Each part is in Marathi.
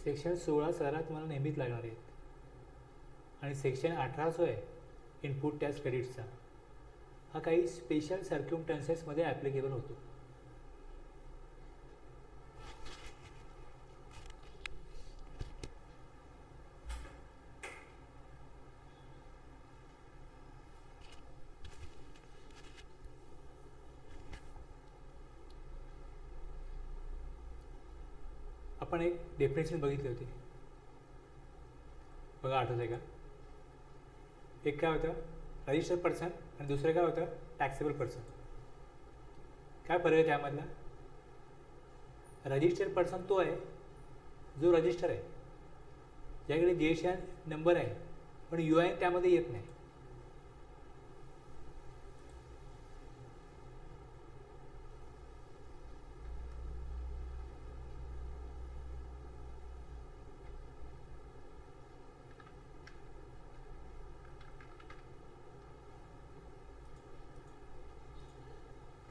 सेक्शन 16 सरात तुम्हाला नेहमीच लागणार आहेत आणि सेक्शन 18 जो आहे इनपुट टॅक्स क्रेडिट्सचा हा काही स्पेशल सर्क्युमस्टन्सेसमध्ये ॲप्लिकेबल होतो. आपण एक डेफिनेशन बघितली होती बघा, आठवत आहे का? एक काय होतं रजिस्टर्ड पर्सन आणि दुसरं काय होतं टॅक्सेबल पर्सन. काय फरक आहे त्यामधला? रजिस्टर्ड पर्सन तो आहे जो रजिस्टर आहे, ज्याकडे जीएसटी नंबर आहे पण UIN त्यामध्ये येत नाही.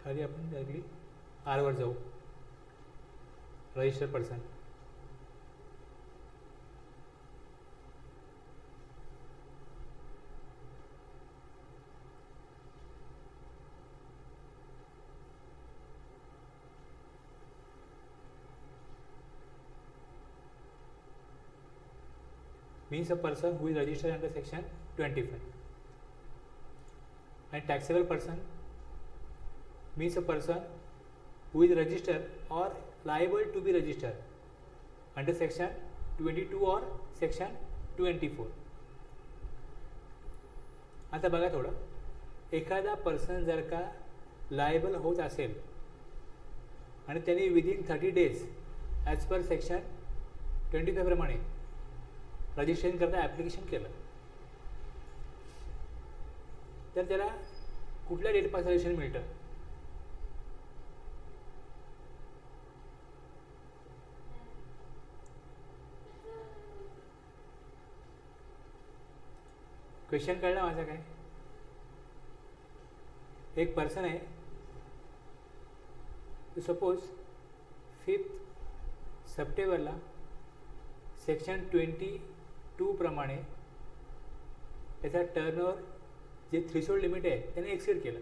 खाली आपण डायरेक्टली आरवर जाऊ. Registered person means a person who is registered under section 25, and taxable person means a person who is registered or liable to be registered under section 22 or section 24. आता बघा थोडं, एखादा पर्सन जर का लायबल होत असेल आणि त्यांनी within 30 days as per section 25 प्रमाणे रजिस्ट्रेशन करता ॲप्लिकेशन केलं तर त्याला कुठल्या डेटपासून रजिस्ट्रेशन मिळतं? क्वेश्चन कळला माझा काय? एक पर्सन आहे, सपोज 5 सप्टेंबरला सेक्शन 22 प्रमाणे त्याचा टर्नओव्हर जे थ्रेशोल्ड लिमिट आहे त्याने एक्सीड केलं,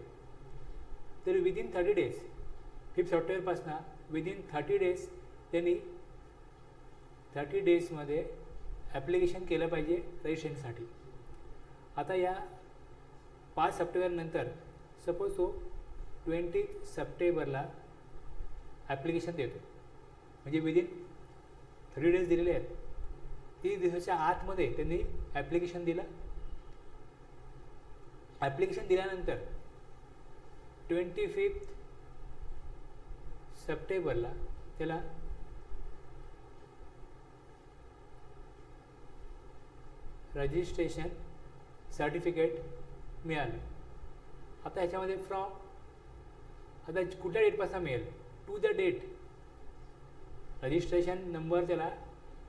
तर विदिन 30 days 5 सप्टेंबरपासून विदिन 30 days त्यांनी 30 daysमध्ये ॲप्लिकेशन केलं पाहिजे रजिस्ट्रेशनसाठी. आता या 5 सप्टेंबरनंतर सपोज तो 20 सप्टेंबरला ॲप्लिकेशन देतो, म्हणजे विदिन 30 days दिलेले आहेत, 30 दिवसाच्या आतमध्ये त्यांनी ॲप्लिकेशन दिलं. ॲप्लिकेशन दिल्यानंतर 25 सप्टेंबरला त्याला रजिस्ट्रेशन सर्टिफिकेट मिळालं. आता ह्याच्यामध्ये फ्रॉम आता कुठल्या डेटपासून मिळेल? To the date. Registration number त्याला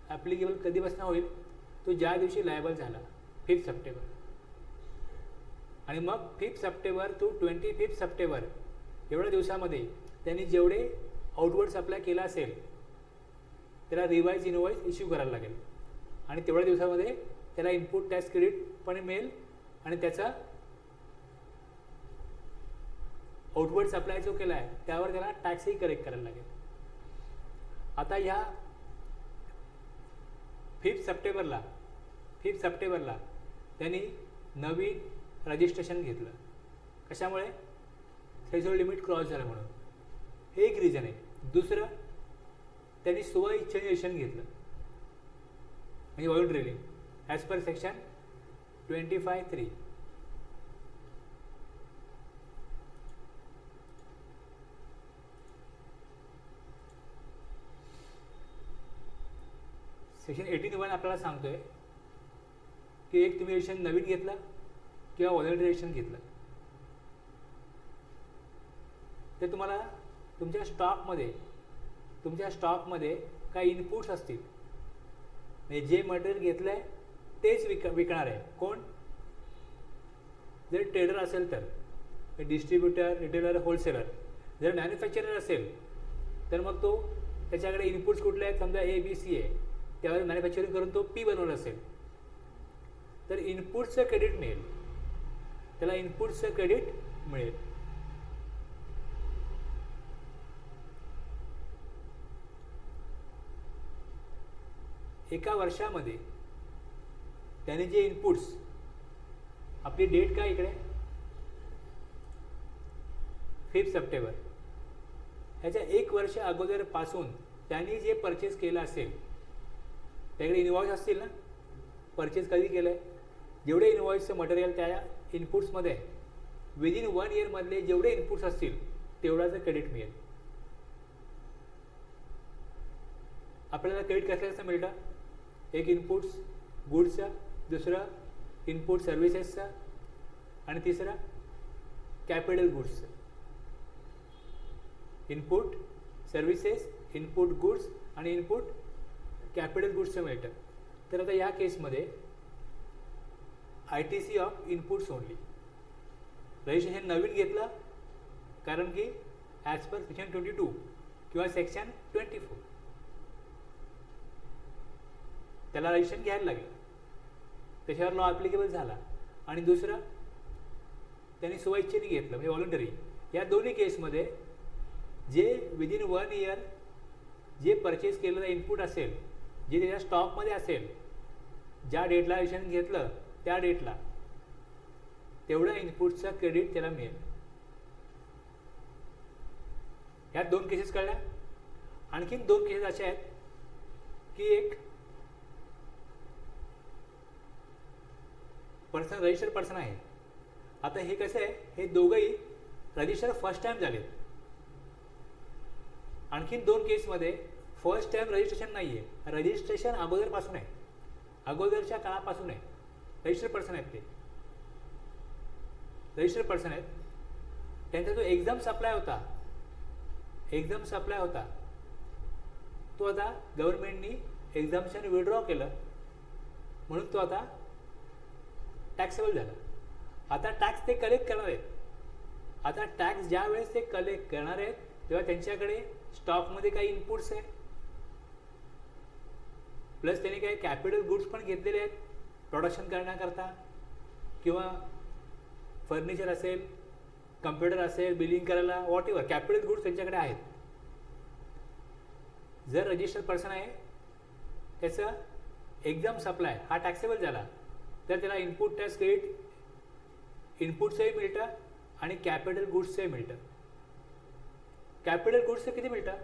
ॲप्लिकेबल कधीपासून होईल? तो ज्या दिवशी लायबल झाला 5 सप्टेंबर, आणि मग 5 सप्टेंबर टू 25 सप्टेंबर एवढ्या दिवसामध्ये त्यांनी जेवढे आउटवर्ड सप्लाय केला असेल त्याला रिवाइज इनवॉइस इश्यू करायला लागेल, आणि तेवढ्या दिवसामध्ये त्याला इनपुट टॅक्स क्रेडिट पण मिळेल आणि त्याचा आउटवर्ड सप्लाय जो केला आहे त्यावर त्याला टॅक्सही कलेक्ट करायला लागेल. आता ह्या 5 सप्टेंबरला त्यांनी नवीन रजिस्ट्रेशन घेतलं. कशामुळे? थ्रेशोल्ड लिमिट क्रॉस झालं म्हणून. हे एक रिझन आहे. दुसरं, त्यांनी स्वइच्छेने रजिस्ट्रेशन घेतलं, म्हणजे व्हॉलंटरीली ॲज पर सेक्शन 25(3). सेक्शन 18(1) आपल्याला सांगतोय की एक तुम्ही रजिस्ट्रेशन नवीन घेतलं किंवा व्हॉलंटरी रजिस्ट्रेशन घेतलं तर तुम्हाला तुमच्या स्टॉकमध्ये काही इनपुट्स असतील, म्हणजे जे मटेरियल घेतलं आहे तेच विकणार आहे कोण? जर ट्रेडर असेल तर डिस्ट्रीब्युटर, रिटेलर, होलसेलर. जर मॅन्युफॅक्चरर असेल तर मग तो त्याच्याकडे इनपुट्स कुठले आहेत? समजा ABC आहे, त्यावर मॅन्युफॅक्चरिंग करून तो पी बनवला असेल तर इनपुटचं क्रेडिट मिळेल, त्याला इनपुटचं क्रेडिट मिळेल. एका वर्षामध्ये त्याने जे इनपुट्स, आपली डेट काय इकडे 5 सप्टेंबर, ह्याच्या 1 वर्ष अगोदरपासून त्यांनी जे परचेस केलं असेल, त्याकडे इनवॉइस असतील ना, परचेस कधी केलं आहे, जेवढे इनवॉइसचं मटेरियल त्या इनपुट्समध्ये आहे, विदिन 1 इयरमधले जेवढे इनपुट्स असतील तेवढाचं क्रेडिट मिळेल. आपल्याला क्रेडिट कसं मिळतं, एक इनपुट्स गुड्सचं, दुसरं इनपुट सर्व्हिसेसचं आणि तिसरं कॅपिटल गुड्सचं. इनपुट सर्व्हिसेस, इनपुट गुड्स आणि इनपुट कॅपिटल गुड्सचं मिळतं. तर आता या केसमध्ये ITC of inputs only registration नवीन घेतलं, कारण की ॲज पर सेक्शन 22 किंवा सेक्शन 24 त्याला रजिस्ट्रेशन घ्यायला लागलं, त्याच्यावर लॉ ॲप्लिकेबल झाला. आणि दुसरं त्यांनी स्वइच्छेने घेतलं म्हणजे व्हॉलंटरी. या दोन्ही केसमध्ये जे विदिन 1 इयर जे परचेस केलेलं इनपुट असेल, जे त्याच्या स्टॉकमध्ये असेल, ज्या डेटला रजिस्ट्रेशन घेतलं त्या डेटला तेवढं इनपुटचं क्रेडिट त्याला मिळेल. ह्या 2 केसेस कळल्या. आणखीन 2 केसेस अशा आहेत की एक पर्सन रजिस्टर्ड पर्सन आहे. आता हे कसं आहे, हे दोघंही रजिस्टर फर्स्ट टाइम झालेत. आणखीन 2 केसमध्ये फर्स्ट टाइम रजिस्ट्रेशन नाही आहे, रजिस्ट्रेशन अगोदरपासून आहे, अगोदरच्या काळापासून आहे, रजिस्टर्ड पर्सन आहेत. ते रजिस्टर्ड पर्सन आहेत. त्यांचा जो एक्झाम सप्लाय होता तो आता गव्हर्नमेंटनी एक्झाम्शन विड्रॉ केलं, म्हणून तो आता टॅक्सेबल झाला. आता टॅक्स ते कलेक्ट करणार आहेत. आता टॅक्स ज्या वेळेस ते कलेक्ट करणार आहेत तेव्हा त्यांच्याकडे स्टॉकमध्ये काही इनपुट्स आहे, प्लस त्यांनी काही कॅपिटल गुड्स पण घेतलेले आहेत प्रोडक्शन करण्याकरता, किंवा फर्निचर असेल, कम्प्युटर असेल, बिलिंग करायला, वॉट एव्हर कॅपिटल गुड्स त्यांच्याकडे आहेत. जर रजिस्टर्ड पर्सन आहे, त्याचं एक्झाम सप्लाय हा टॅक्सेबल झाला तर त्याला इनपुट टॅक्स क्रेडिट इनपुटचंही मिळतं आणि कॅपिटल गुड्सचंही मिळतं. कॅपिटल गुड्सचं किती मिळतं,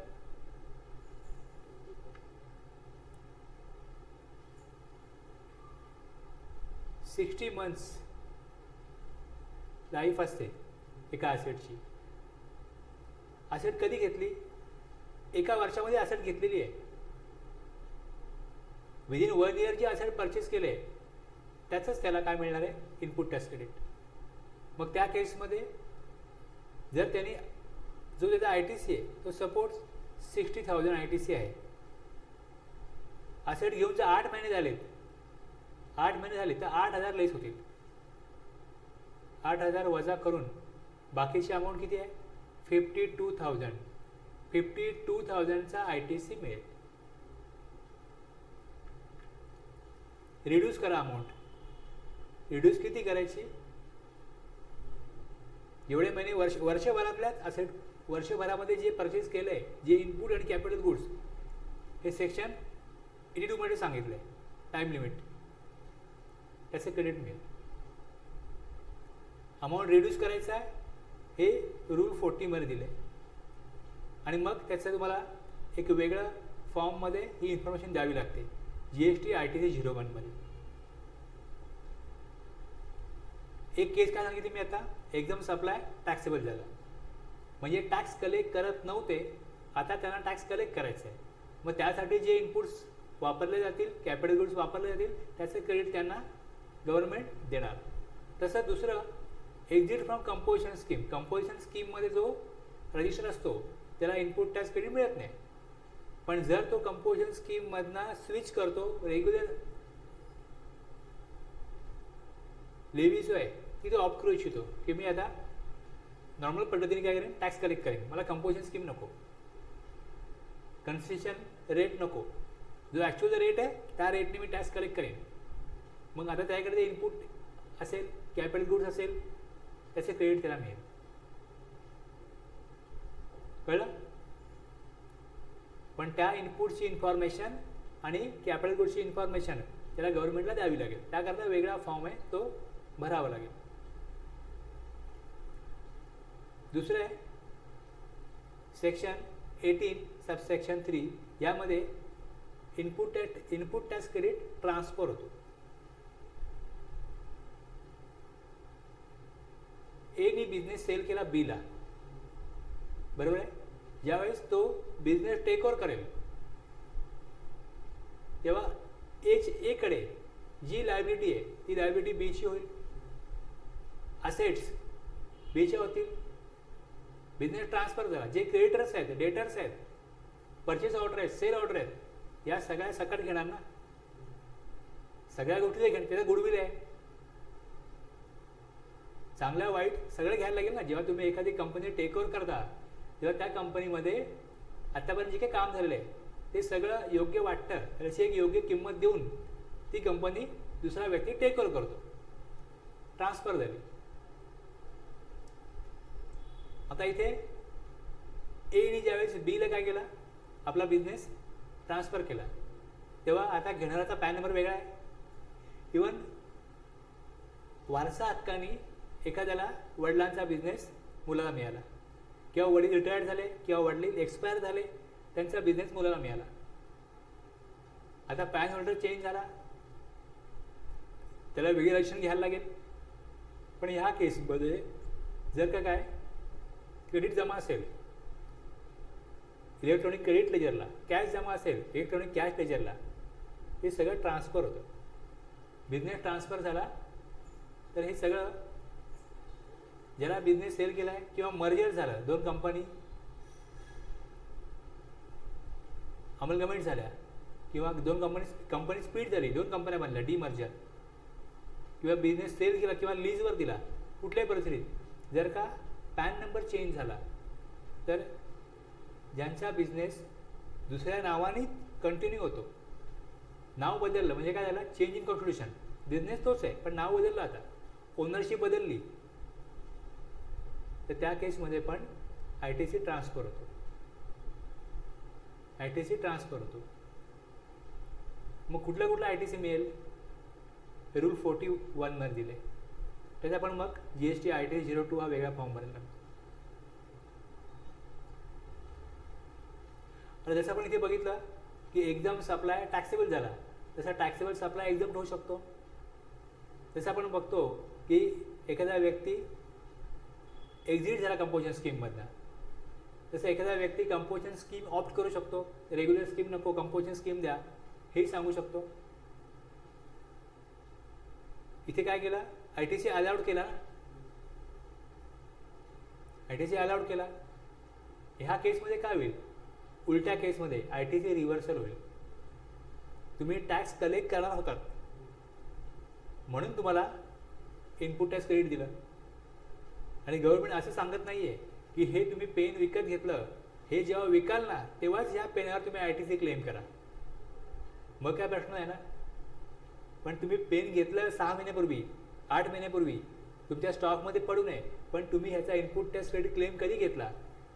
60 months लाईफ असते एका ॲसेटची. ॲसेट कधी घेतली, एका वर्षामध्ये ॲसेट घेतलेली आहे. विदिन 1 इयर जे ॲसेट परचेस केले त्याचंच त्याला काय मिळणार आहे, इनपुट टॅक्स क्रेडिट. मग त्या केसमध्ये जर त्यांनी जो त्याचा ITC आहे तो सपोज 60,000 ITC आहे, ॲसेट घेऊन जर 8 महिने झाले तर 8,000 लेस होतील. 8,000 वजा करून बाकीची अमाऊंट किती आहे, 52,000. 52,000चा ITC मिळेल. रिड्यूस करा अमाऊंट. रिड्यूस किती करायची, जेवढे महिने वर्षभरातल्याच असेट, वर्षभरामध्ये जे परचेस केलं आहे, जे इनपुट आणि कॅपिटल गुड्स, हे सेक्शन 82 मध्ये सांगितलं आहे टाईम लिमिट, त्याचे क्रेडिट मिळेल. अमाऊंट रिड्यूस करायचं आहे हे रूल 40 मध्ये दिले. आणि मग त्याचं तुम्हाला एक वेगळं फॉर्ममध्ये ही इन्फॉर्मेशन द्यावी लागते, GST ITC 01 मध्ये. एक केस काय सांगितली मी आता, एक्झाम सप्लाय टॅक्सेबल झाला, म्हणजे टॅक्स कलेक्ट करत नव्हते, आता त्यांना टॅक्स कलेक्ट करायचं आहे. मग त्यासाठी जे इनपुट्स वापरले जातील, कॅपिटल गुड्स वापरले जातील, त्याचे क्रेडिट त्यांना गव्हर्नमेंट देणार. तसं दुसरं exit from composition scheme. Composition स्कीममध्ये जो रजिस्टर असतो त्याला इनपुट टॅक्स क्रेडिट मिळत नाही. पण जर तो कंपोजिशन स्कीममधनं स्विच करतो, रेग्युलर लेवी जो आहे ती तो ऑप्ट करू इच्छितो की मी आता नॉर्मल पद्धतीने काय करेन, टॅक्स कलेक्ट करेन, मला कंपोजिशन स्कीम नको, कन्सेशन रेट नको, जो ॲक्च्युअल रेट आहे त्या रेटने मी टॅक्स कलेक्ट करेन. मग आता त्याकडे इनपुट असेल, कॅपिटल गुड्स असेल, त्याचे क्रेडिट त्याला मिळेल. कळलं? पण त्या इनपुटची इन्फॉर्मेशन आणि कॅपिटल गुड्सची इन्फॉर्मेशन त्याला गव्हर्नमेंटला द्यावी लागेल. त्याकरता वेगळा फॉर्म आहे, तो भरावा लागेल. दुसरं आहे सेक्शन 18 सबसेक्शन 3. यामध्ये इनपुट टॅक्स क्रेडिट ट्रान्सफर होतो. एनी बिझनेस सेल केला बीला, बरोबर आहे. ज्यावेळेस तो बिझनेस टेक ओव्हर करेल तेव्हा एकडे जी लायबिलिटी आहे ती लायबिलिटी बीची होईल, असेट्स बीचे होतील. बिझनेस ट्रान्सफर झाला, जे क्रेडिटर्स आहेत, डेटर्स आहेत, परचेस ऑर्डर आहेत, सेल ऑर्डर आहेत, या सगळ्या सकट घेणार ना. सगळ्या गोष्टी घेणार, त्याचं गुडविल आहे, चांगलं वाईट सगळं घ्यायला लागेल ना. जेव्हा तुम्ही एखादी कंपनी टेक ओव्हर करता तेव्हा त्या कंपनीमध्ये आत्तापर्यंत जे काही काम झालेलं आहे ते सगळं योग्य वाटतं, त्याची एक योग्य किंमत देऊन ती कंपनी दुसरा व्यक्ती टेक ओव्हर करतो, ट्रान्सफर झाली. आता इथे एने ज्यावेळेस बीला काय केला, आपला बिझनेस ट्रान्सफर केला, तेव्हा आता घेणाराचा पॅन नंबर वेगळा आहे. इवन वारसा हक्काने एखाद्याला वडिलांचा बिझनेस मुलाला मिळाला, किंवा वडील रिटायर्ड झाले किंवा वडील एक्सपायर झाले, त्यांचा बिझनेस मुलाला मिळाला. आता पॅन होल्डर चेंज झाला, त्याला वेगळी रजिस्ट्रेशन घ्यायला लागेल. पण ह्या केसमध्ये जर का काय क्रेडिट जमा असेल इलेक्ट्रॉनिक क्रेडिट लेजरला, कॅश जमा असेल इलेक्ट्रॉनिक कॅश लेजरला, हे सगळं ट्रान्सफर होतं. बिझनेस ट्रान्सफर झाला तर हे सगळं ज्याला बिझनेस सेल केला आहे किंवा मर्जर झालं, दोन कंपनी अमलगमेंट झाल्या किंवा दोन कंपनी स्पीड झाली, दोन कंपन्या बनल्या, डीमर्जर, किंवा बिझनेस सेल केला किंवा लीजवर दिला, कुठल्याही परिस्थितीत जर का पॅन नंबर चेंज झाला तर ज्यांचा बिझनेस दुसऱ्या नावाने कंटिन्यू होतो, नाव बदललं म्हणजे काय झालं, चेंज इन कॉन्स्टिट्यूशन, बिझनेस तोच आहे पण नाव बदललं, आता ओनरशिप बदलली, तर त्या केसमध्ये पण ITC ट्रान्सफर होतो. ITC ट्रान्सफर होतो. मग कुठलं ITC मिळेल, रूल 41 मध्ये दिले, त्याचा पण मग GST ITC 02 हा वेगळा फॉर्म भरायला लागतो. आणि जसं आपण इथे बघितलं की एक्झाम सप्लाय टॅक्सेबल झाला, तसा टॅक्सेबल सप्लाय एक्झाम होऊ शकतो. जसं आपण बघतो की एखादा व्यक्ती एक्झिट झाला कंपोजिशन स्कीममधला, तसं एखादा व्यक्ती कंपोजिशन स्कीम ऑप्ट करू शकतो, रेग्युलर स्कीम नको कंपोजिशन स्कीम द्या हेही सांगू शकतो. इथे काय केलं, ITC अलाउड केला ना, ITC अलाउड केला. ह्या केसमध्ये काय होईल, उलट्या केसमध्ये ITC रिव्हर्सल होईल. तुम्ही टॅक्स कलेक्ट करणार होतात म्हणून तुम्हाला इनपुट टॅक्स क्रेडिट दिलं, आणि गव्हर्नमेंट असं सांगत नाही आहे की हे तुम्ही पेन विकत घेतलं, हे जेव्हा विकाल ना तेव्हाच ह्या पेनावर तुम्ही ITC क्लेम करा, मग काय प्रश्न आहे ना. पण तुम्ही पेन घेतलं 6 महिन्यापूर्वी, 8 महिन्यापूर्वी, तुमच्या स्टॉकमध्ये पडू नये, पण तुम्ही ह्याचा इनपुट टॅक्स क्रेडिट क्लेम कधी घेतला,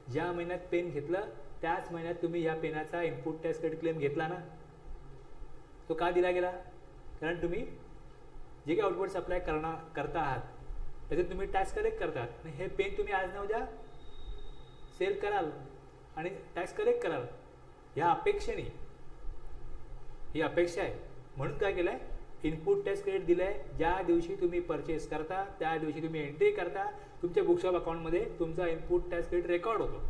ज्या महिन्यात पेन घेतलं त्याच महिन्यात तुम्ही ह्या पेनाचा इनपुट टॅक्स क्रेडिट क्लेम घेतला ना. तो का दिला गेला, कारण तुम्ही जे काही आउटपुट सप्लाय करता आहात त्याच्यात तुम्ही टॅक्स कलेक्ट करतात, आणि हे पेन तुम्ही आज ना उद्या सेल कराल आणि टॅक्स कलेक्ट कराल, ह्या अपेक्षेने, ही अपेक्षा आहे म्हणून काय केलं आहे, इनपुट टॅक्स क्रेडिट दिलं आहे. ज्या दिवशी तुम्ही परचेस करता त्या दिवशी तुम्ही एंट्री करता, तुमच्या बुक्स ऑफ अकाउंटमध्ये तुमचा इनपुट टॅक्स क्रेडिट रेकॉर्ड होतो,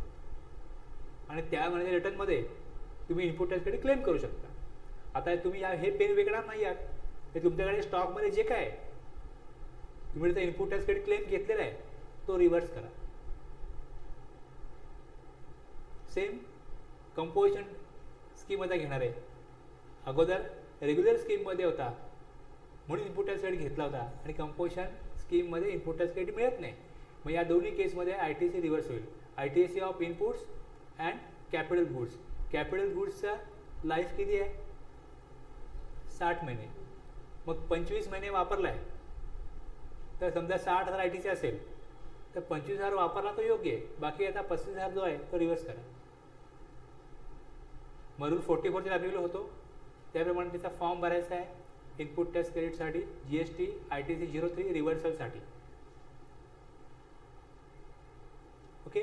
आणि त्या महिन्याच्या रिटर्नमध्ये तुम्ही इनपुट टॅक्स क्रेडिट क्लेम करू शकता. आता तुम्ही हे पेन विकणार नाही आहात, हे तुमच्याकडे स्टॉकमध्ये जे काय तुम्ही त्याचा इनपुट टॅक्स क्रेडिट क्लेम घेतलेला आहे तो रिव्हर्स करा. सेम कंपोजिशन स्कीममध्ये घेणार आहे, अगोदर रेग्युलर स्कीममध्ये होता म्हणून इनपुट टॅक्स क्रेडिट घेतला होता, आणि कंपोजिशन स्कीममध्ये इनपुट टॅक्स क्रेडिट मिळत नाही. मग या दोन्ही केसमध्ये ITC रिव्हर्स होईल. ITC of inputs and capital goods. Capital गुड्सचा लाईफ किती आहे, 60 महिने. मग 25 महिने वापरला आहे, तर समजा 60,000 ITC असेल तर 25,000 वापरला तो योग्य आहे, बाकी आता 35,000 जो आहे तो रिव्हर्स करा. मग रूल 44 ॲप्लिकेबल होतो. त्याप्रमाणे त्याचा फॉर्म भरायचा आहे इनपुट टॅक्स क्रेडिटसाठी, GST ITC 03 रिव्हर्सलसाठी. ओके.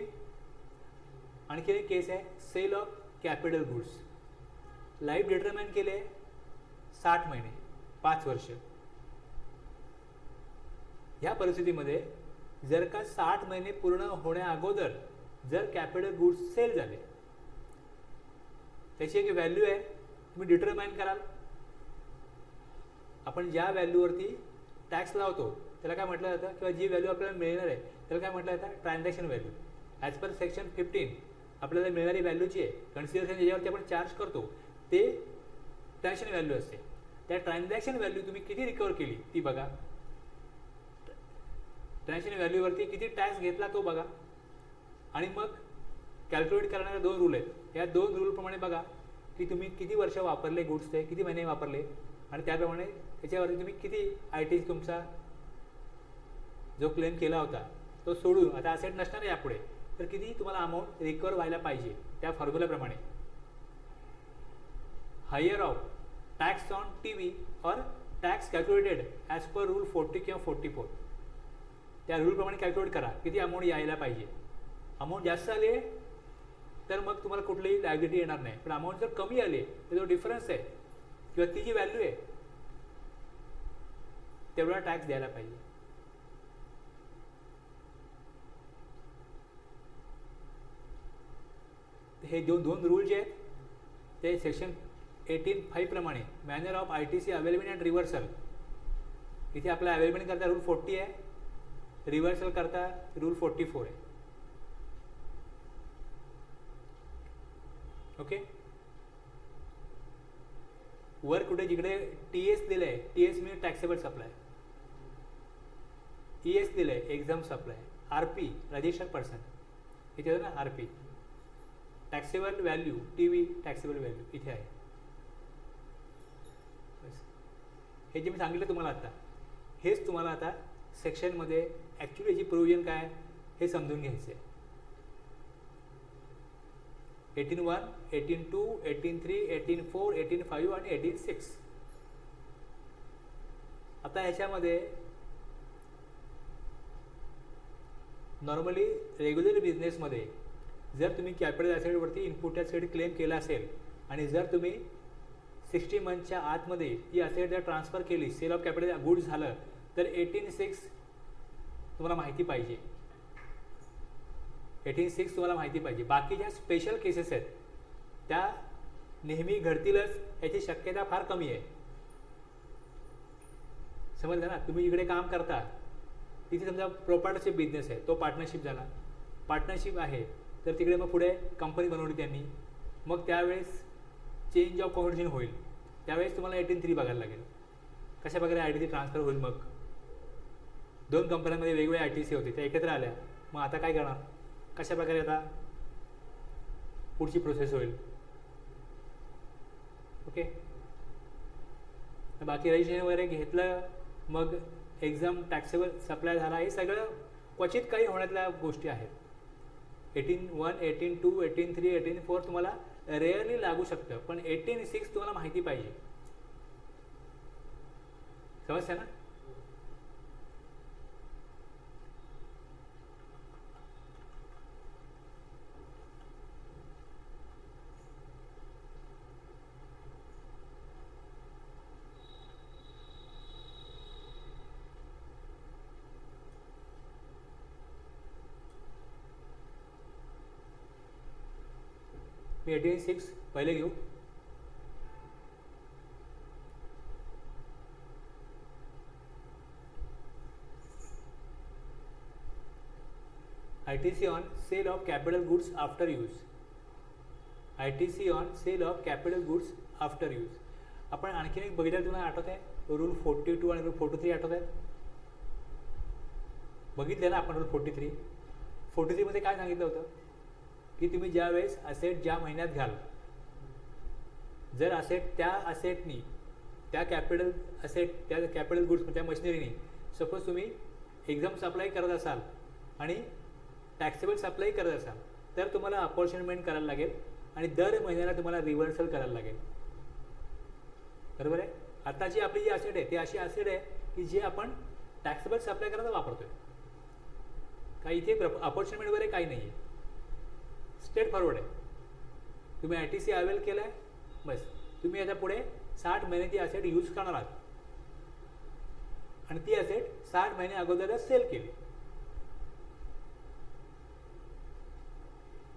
आणखी एक केस आहे sale of capital goods. Life determine केले 60 महिने 5 वर्ष. ह्या परिस्थितीमध्ये जर का 60 महिने पूर्ण होण्या अगोदर जर कॅपिटल गुड्स सेल झाले, त्याची एक व्हॅल्यू आहे, तुम्ही डिटरमाइन कराल. आपण ज्या व्हॅल्यूवरती टॅक्स लावतो त्याला काय म्हटलं जातं, किंवा जी व्हॅल्यू आपल्याला मिळणार आहे त्याला काय म्हटलं जातं, transaction value. As per section 15 आपल्याला मिळणारी व्हॅल्यू जी आहे, कन्सिडरेशन ज्याच्यावरती आपण चार्ज करतो ते ट्रान्झॅक्शन व्हॅल्यू असते. त्या ट्रान्झॅक्शन व्हॅल्यू तुम्ही किती रिकवर केली ती बघा. ट्रान्झॅक्शन व्हॅल्यूवरती किती टॅक्स घेतला तो बघा. आणि मग कॅल्क्युलेट करणारे 2 रूल आहेत. या 2 रूलप्रमाणे बघा की तुम्ही किती वर्ष वापरले गुड्स, ते किती महिने वापरले, आणि त्याप्रमाणे त्याच्यावरती तुम्ही किती ITC तुमचा जो क्लेम केला होता तो सोडून आता असेट नसणार आहे यापुढे, तर किती तुम्हाला अमाऊंट रिकवर व्हायला पाहिजे त्या फॉर्म्युलाप्रमाणे. Higher of tax on TV or tax calculated as per rule 40 किंवा 44, त्या रूलप्रमाणे कॅल्क्युलेट करा किती अमाऊंट यायला पाहिजे. अमाऊंट जास्त आले तर मग तुम्हाला कुठलीही लायबिलिटी येणार नाही, पण अमाऊंट जर कमी आले तर जो डिफरन्स आहे किंवा ती जी व्हॅल्यू आहे तेवढा टॅक्स द्यायला पाहिजे. हे दोन रूल जे आहेत ते सेक्शन 18(5) प्रमाणे manner of ITC available and reversal. इथे आपला अवेलेबल करता रूल 40 आहे, रिव्हर्सल करता रूल 44 आहे. ओके. वर कुठे जिकडे TS दिलं आहे, TS म्हणजे टॅक्सेबल सप्लाय, ES दिलं आहे exam supply, RP registered person, इथे आहे ना RP taxable value, TV taxable value इथे आहे. हे जे मी सांगितलं तुम्हाला आता, हेच तुम्हाला आता सेक्शनमध्ये ॲक्च्युली याची प्रोव्हिजन काय हे समजून घ्यायचं आहे. 18(1), 18(2), 18(3), 18(4), 18(5) आणि 18(6). आता ह्याच्यामध्ये नॉर्मली रेग्युलर बिझनेसमध्ये जर तुम्ही कॅपिटल ॲसेटवरती इनपुट टॅक्स क्रेडिट क्लेम केला असेल आणि जर तुम्ही 60 मंथच्या आतमध्ये ती असेट जर ट्रान्सफर केली, सेल ऑफ कॅपिटल गुड्स झालं, तर 18(6) तुम्हाला माहिती पाहिजे. 18(6) तुम्हाला माहिती पाहिजे. बाकी ज्या स्पेशल केसेस आहेत त्या नेहमी घडतीलच, याची शक्यता फार कमी आहे. समजलं ना. तुम्ही इकडे काम करता तिथे समजा प्रोपार्टरशिप बिझनेस आहे, तो पार्टनरशिप झाला, पार्टनरशिप आहे तर तिकडे मग पुढे कंपनी बनवली त्यांनी, मग त्यावेळेस चेंज ऑफ कॉन्स्टिट्यूशन होईल, त्यावेळेस तुम्हाला 18(3) बघायला लागेल कशा प्रकारे ITC ट्रान्सफर होईल. मग 2 कंपन्यांमध्ये वेगवेगळ्या ITC होते, त्या एकत्र आल्या, मग आता काय करणार, कशा प्रकारे आता पुढची प्रोसेस होईल. ओके. बाकी रजिस्ट्रेशन वगैरे घेतलं, मग एक्झाम टॅक्सेबल सप्लाय झाला, हे सगळं क्वचित काही होण्यातल्या गोष्टी आहेत. 18(1), 18(2), 18(3), 18(4) तुम्हाला रेअरली लागू शकतं, पण 18(6) तुम्हाला माहिती पाहिजे. समजतं ना. मी 18(6) पहिले घेऊ. ITC on sale of capital goods after use. ITC on sale of capital goods after use. आपण आणखीन एक बघितलं, तुम्हाला आठवत आहे रूल 42 आणि रूल 43 आठवत आहेत, बघितले ना आपण रूल 43. 43 मध्ये काय सांगितलं होतं की तुम्ही ज्या वेळेस असेट ज्या महिन्यात घ्याल, जर असेट त्या असेटनी त्या कॅपिटल असेट, त्या कॅपिटल गुड्स, त्या मशिनरीने सपोज तुम्ही एक्झाम सप्लाय करत असाल आणि टॅक्सेबल सप्लाय करत असाल तर तुम्हाला अपॉर्च्युनिमेंट करायला लागेल आणि दर महिन्याला तुम्हाला रिव्हर्सल करायला लागेल. बरोबर आहे. आता जी आपली जी असेट आहे ती अशी असेट आहे की जे आपण टॅक्सेबल सप्लाय करायला वापरतोय. काही इथे अपॉर्च्युनिमेंट वगैरे काही नाही आहे, स्ट्रेट फॉरवर्ड आहे. तुम्ही ITC अवेल केलं आहे, बस तुम्ही याच्या पुढे 60 महिने ती असेट यूज करणार आहात आणि ती असेट 60 महिने अगोदरच सेल केली.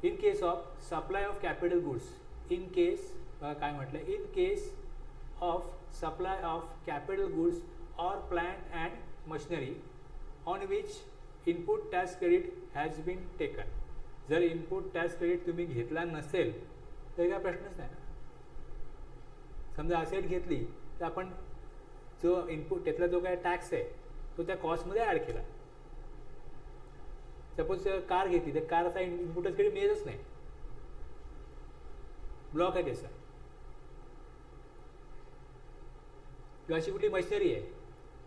In case of supply of capital goods, in case काय म्हटलं, in case of supply of capital goods or plant and machinery on which input tax credit has been taken. जर इनपुट टॅक्स क्रेडिट तुम्ही घेतला नसेल तर काय प्रश्नच नाही. समजा असेट घेतली तर आपण जो इनपुट त्यातला जो काय टॅक्स आहे तो त्या कॉस्टमध्ये ॲड केला. सपोज कार घेतली तर कारचा इनपुटच क्रेडिट मिळतच नाही, ब्लॉक आहे त्याचा. किंवा अशी कुठली मशिनरी आहे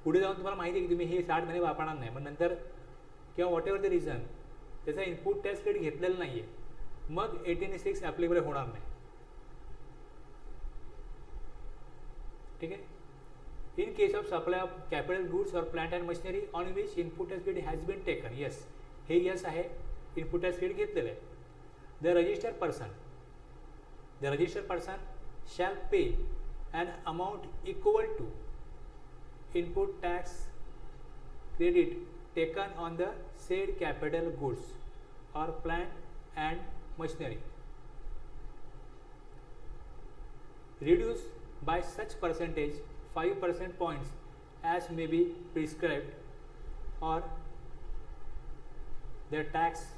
पुढे जाऊन तुम्हाला माहिती आहे की तुम्ही हे 60 महिने वापरणार नाही, मग नंतर किंवा वॉट एव्हर द रिझन त्याचा इनपुट टॅक्स क्रेडिट घेतलेलं नाही आहे, मग 18(6) ॲप्लिकेबल होणार नाही. ठीक आहे. In case of supply of capital goods or plant and machinery on which input tax credit has been taken. Yes, हे यस आहे, इनपुट टॅक्स क्रेडिट घेतलेलं आहे. The registered person shall pay an amount equal to input tax credit taken on the said capital goods or plant and machinery, reduced by such percentage 5% points as may be prescribed, or the tax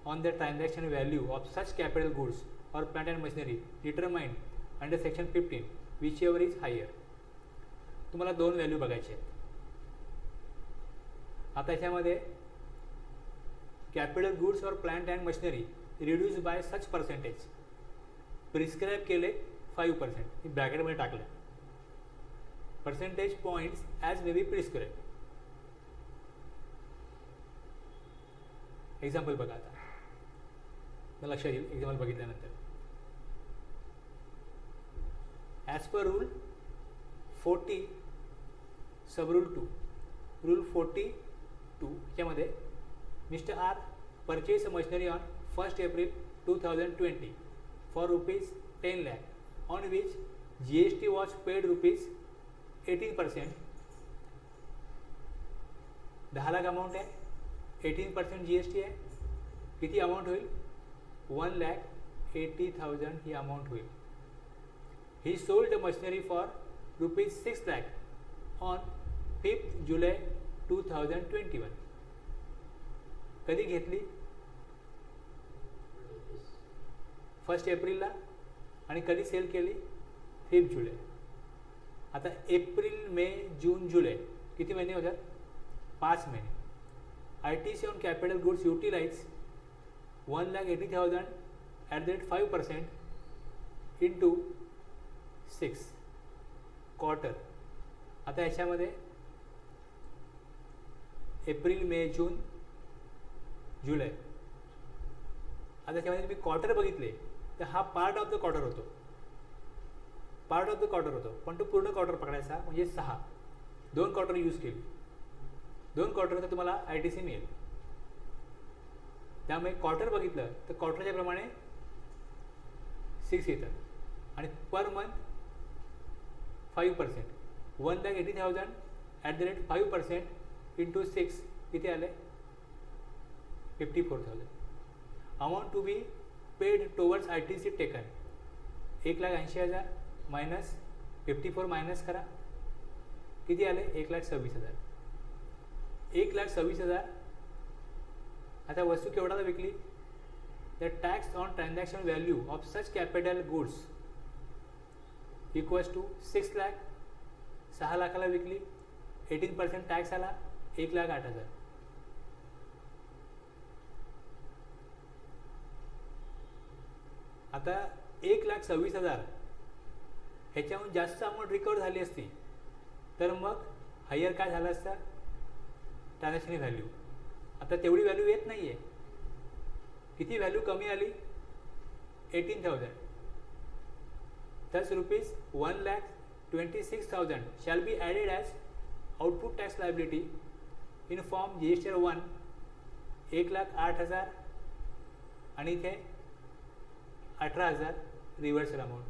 on the transaction value of such capital goods or plant and machinery determined under section 15 whichever is higher. तुम्हाला दोन व्हॅल्यू बघायचे आहेत. आता याच्यामध्ये capital goods or plant and machinery reduce by such percentage prescribe केले 5%, ब्रॅकेटमध्ये टाकले percentage points as may be prescribe. Example बघा. आता मला लक्षात येईल एक्झाम्पल बघितल्यानंतर. As per rule 40 sub rule 2, rule 42 च्यामध्ये mister R purchase machinery on 1 April 2020 for ₹10 lakh on which GST was paid ₹18%. 10 lakh amount आहे, 18% GST आहे. किती अमाऊंट होईल? 1,80,000 ही अमाऊंट होईल. He sold the machinery for ₹6 lakh on 5th July 2021. कधी घेतली? 1 एप्रिलला. आणि कधी सेल केली? 5 जुलै. आता एप्रिल, मे, जून, जुलै किती महिने होतात? 5 महिने. ITC on capital goods utilise 1,80,000 at the rate 5% into 6 quarter. आता याच्यामध्ये एप्रिल, मे, जून, जुलै. आता याच्यामध्ये तुम्ही क्वार्टर बघितले तर हा पार्ट ऑफ द क्वार्टर होतो, पण तो पूर्ण क्वार्टर पकडायचा म्हणजे 6. 2 क्वार्टर यूज केली, 2 क्वार्टर तर तुम्हाला ITC मिळेल. त्यामुळे क्वार्टर बघितलं तर क्वार्टरच्या प्रमाणे 6 येतात आणि per month 5%. 1,80,000 at the rate 5% into 6 किती आले? 54,000. Amount to be paid towards ITC taken 1,80,000 minus 54 minus करा, किती आले? 1,26,000. 1,26,000. आता वस्तू केवढ्याला विकली? The tax on transaction value of such capital goods equals to 6 lakh. 6 लाखाला विकली, 18% टॅक्स आला, 1,08,000. आता 1,26,000 ह्याच्याहून जास्त अमाऊंट रिकवर झाली असती तर मग हायर काय झालं असतं, ट्रान्झॅक्शन व्हॅल्यू. आता तेवढी व्हॅल्यू येत नाही आहे. किती व्हॅल्यू कमी आली, 18,000. thus rupees 1,26,000 shall be added as output tax liability in form GSTR 1 1,08,000 आणि इथे 18,000 रिव्हर्सल अमाऊंट.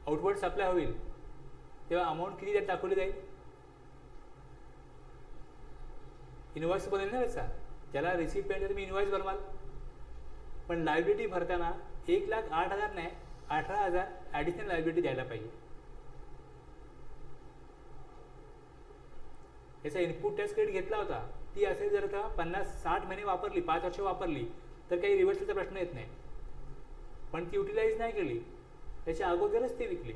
आउटवर्ड सप्लाय होईल तेव्हा अमाऊंट किती त्यात दाखवली जाईल, इनवॉइस बनेल ना त्याचा. ज्याला रिसिप्ट पेमेंट तुम्ही इनवॉइस बनवाल, पण लायबिलिटी भरताना 1,08,000 नाही 18,000 ॲडिशनल लायबिलिटी द्यायला पाहिजे. याचा इनपुट टॅक्स क्रेडिट घेतला होता, ती असेल जर का 50-60 महिने वापरली, 5 वर्ष वापरली तर काही रिव्हर्सलचा प्रश्न येत नाही. पण ती युटिलाइज नाही केली, त्याच्या अगोदरच ती विकली,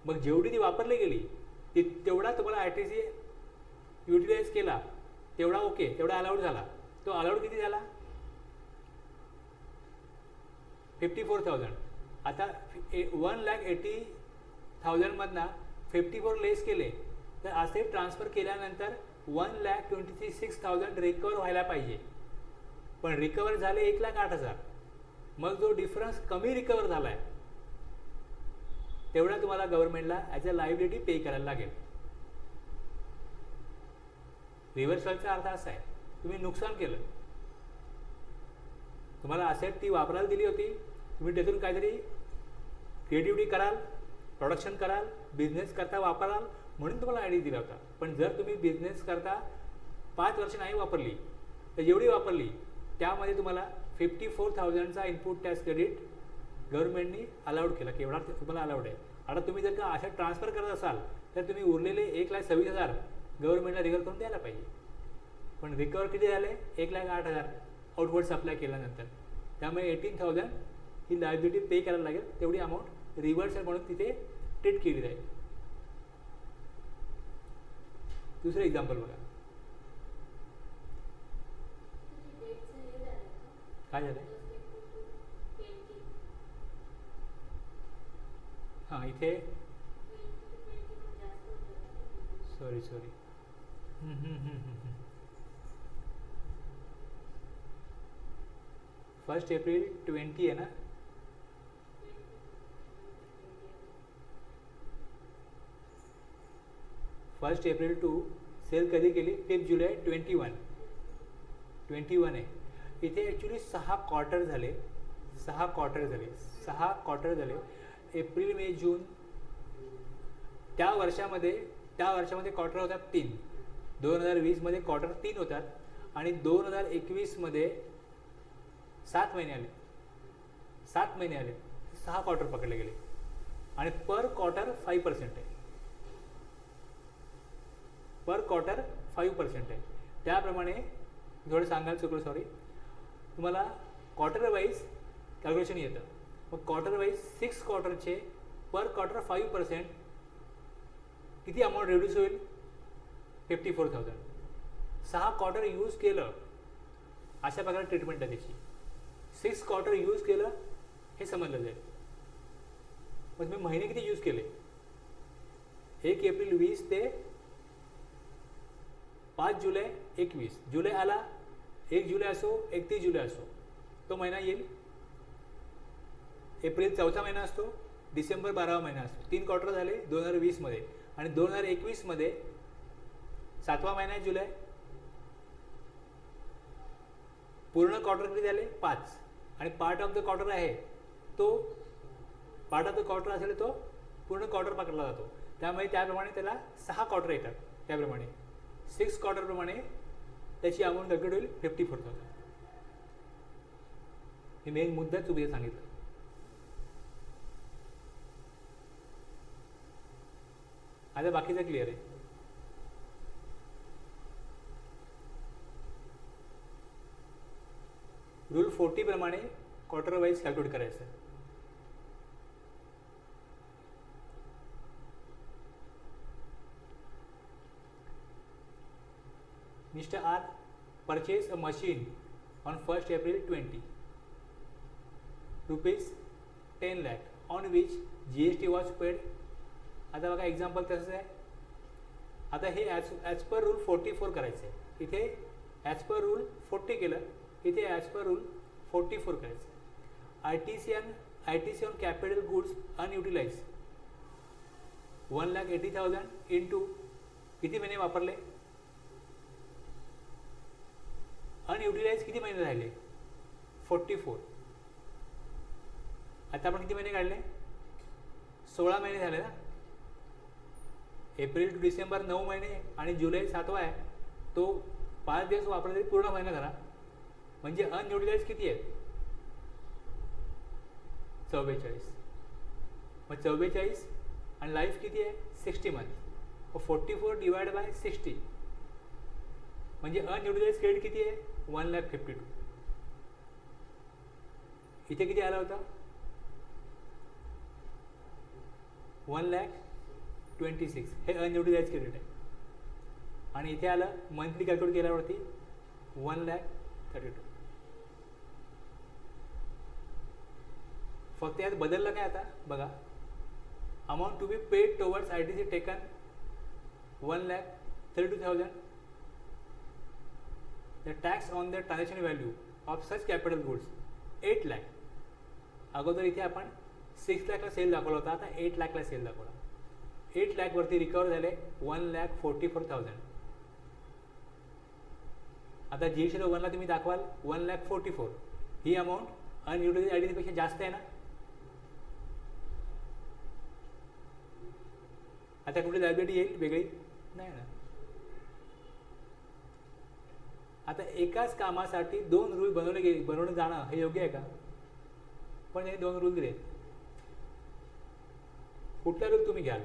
मग जेवढी ती वापरली गेली ती तेवढा तुम्हाला ITC युटिलाइज केला तेवढा ओके, तेवढा अलाउड झाला. तो अलाउड किती झाला, 54,000. आता 1,80,000 मधनं 54 लेस केले तर असे ट्रान्सफर केल्यानंतर 1,26,000 रिकवर व्हायला पाहिजे, पण रिकवर झाले 1,08,000. मग जो डिफरन्स कमी रिकवर झाला आहे तेवढा तुम्हाला गव्हर्नमेंटला ॲज अ लायबिलिटी पे करायला लागेल. रिव्हर्सलचा अर्थ असा आहे, तुम्ही नुकसान केलं, तुम्हाला असेट ती वापरायला दिली होती, तुम्ही त्यातून काहीतरी क्रिएटिव्हिटी कराल, प्रोडक्शन कराल, बिझनेस करता वापराल म्हणून तुम्हाला आयडी दिला होता. पण जर तुम्ही बिझनेस करता 5 वर्ष नाही वापरली तर जेवढी वापरली त्यामध्ये तुम्हाला 54,000चा इनपुट टॅक्स क्रेडिट गव्हर्नमेंटनी अलाउड केला की एवढा तुम्हाला अलाउड आहे. आता तुम्ही जर का अशा ट्रान्सफर करत असाल तर तुम्ही उरलेले 1,26,000 गव्हर्नमेंटला रिकवर करून द्यायला पाहिजे. पण रिकवर किती झाले, 1,08,000 आउटवर्ड सप्लाय केल्यानंतर. त्यामुळे 18,000 ही लायबिलिटी पे करायला लागेल, तेवढी अमाऊंट रिव्हर्सल म्हणून तिथे ट्रीट केली जाईल. दुसरं एक्झाम्पल बघा, काय झालं. हां इथे सॉरी 1 एप्रिल 20 आहे ना, फर्स्ट एप्रिल टू सेल कधी केली, 5 जुलै 21 आहे. इथे ॲक्च्युली 6 क्वार्टर झाले. एप्रिल मे जून. त्या वर्षामध्ये क्वार्टर होतात 3. 2020मध्ये क्वार्टर 3 होतात आणि 2021मध्ये 7 महिने आले. 6 क्वार्टर पकडले गेले आणि पर क्वार्टर 5% आहे. त्याप्रमाणे थोडं सांगायला चुकलं, सॉरी. तुम्हाला क्वार्टर वाईज कॅल्क्युलेशन येतं. मग क्वार्टर वाईज 6 क्वार्टरचे पर क्वार्टर 5% किती अमाऊंट रिड्यूस होईल, 54,000. 6 क्वार्टर यूज केलं अशा प्रकारे ट्रीटमेंट आहे त्याची. 6 क्वार्टर यूज केलं हे समजलं जाईल. मग तुम्ही महिने किती यूज केले, 1 एप्रिल 20 ते 5 जुलै 21. जुलै आला, 1 जुलै असो 31 जुलै असो तो महिना येईल. एप्रिल 4था महिना असतो, डिसेंबर 12वा महिना असतो. 3 क्वार्टर झाले 2020मध्ये आणि 2021मध्ये 7वा महिना आहे जुलै. पूर्ण क्वार्टर किती झाले, 5. आणि पार्ट ऑफ द क्वार्टर आहे तो, पार्ट ऑफ द क्वार्टर असेल तो पूर्ण क्वार्टर पकडला जातो. त्यामुळे त्याप्रमाणे त्याला 6 क्वार्टर येतात. त्याप्रमाणे 6 क्वार्टरप्रमाणे त्याची अमाऊंट कॅल्क्युलेट होईल 54,000. हे मेन मुद्दा तुम्ही सांगितलं. आता बाकीचं क्लिअर आहे. रूल 40 प्रमाणे क्वार्टर वाईज कॅल्क्युलेट करायचं. Mr. R purchased a machine on 1st April 20. ₹10 lakh on which GST was paid. आता बघा एक्झाम्पल तसंच आहे. आता हे ॲज पर रूल 44 करायचं आहे. इथे ॲज पर रूल 40 केलं, इथे ॲज पर रूल 44 करायचं आहे. ITC on capital goods unutilise 1,80,000 into किती महिने वापरले, अनयुटिलाइज किती महिने राहिले 44. आता आपण किती महिने काढले, 16 महिने झाले ना. एप्रिल टू डिसेंबर 9 महिने आणि जुलै 7वा आहे, तो 5 दिवस वापरले तरी पूर्ण महिना करा. म्हणजे अनयुटिलाइज किती आहेत 44. मग 44 आणि लाईफ किती आहे 60 मंथ. 44 डिवाइड बाय 60 म्हणजे अनयुटिलाइज क्रेडिट किती आहे 1,52,000. इथे किती आला होता 1,26,000. हे अनयुटिलाइज क्रेडिट आहे. आणि इथे आलं मंथली कॅल्क्युलेट केल्यावरती 1,32,000. फक्त यात बदललं काय आता बघा, amount to be paid towards ITC taken 1,32,000. The tax on the transaction value of such capital goods 8 lakh. अगोदर इथे आपण 6 lakhला सेल दाखवला होता, आता 8 lakhला सेल दाखवला. 8 lakh वरती रिकवर झाले 1,44,000. आता GST 1ला तुम्ही दाखवाल 1,44,000. ही अमाऊंट अनयुटिलाइज ITC पेक्षा जास्त आहे ना. आता कुठली लायबिलिटी येईल वेगळी नाही ना. आता एकाच कामासाठी 2 रूल बनवणं जाणं हे योग्य आहे का. पण हे 2 रूल दिले, कुठला रूल तुम्ही घ्याल,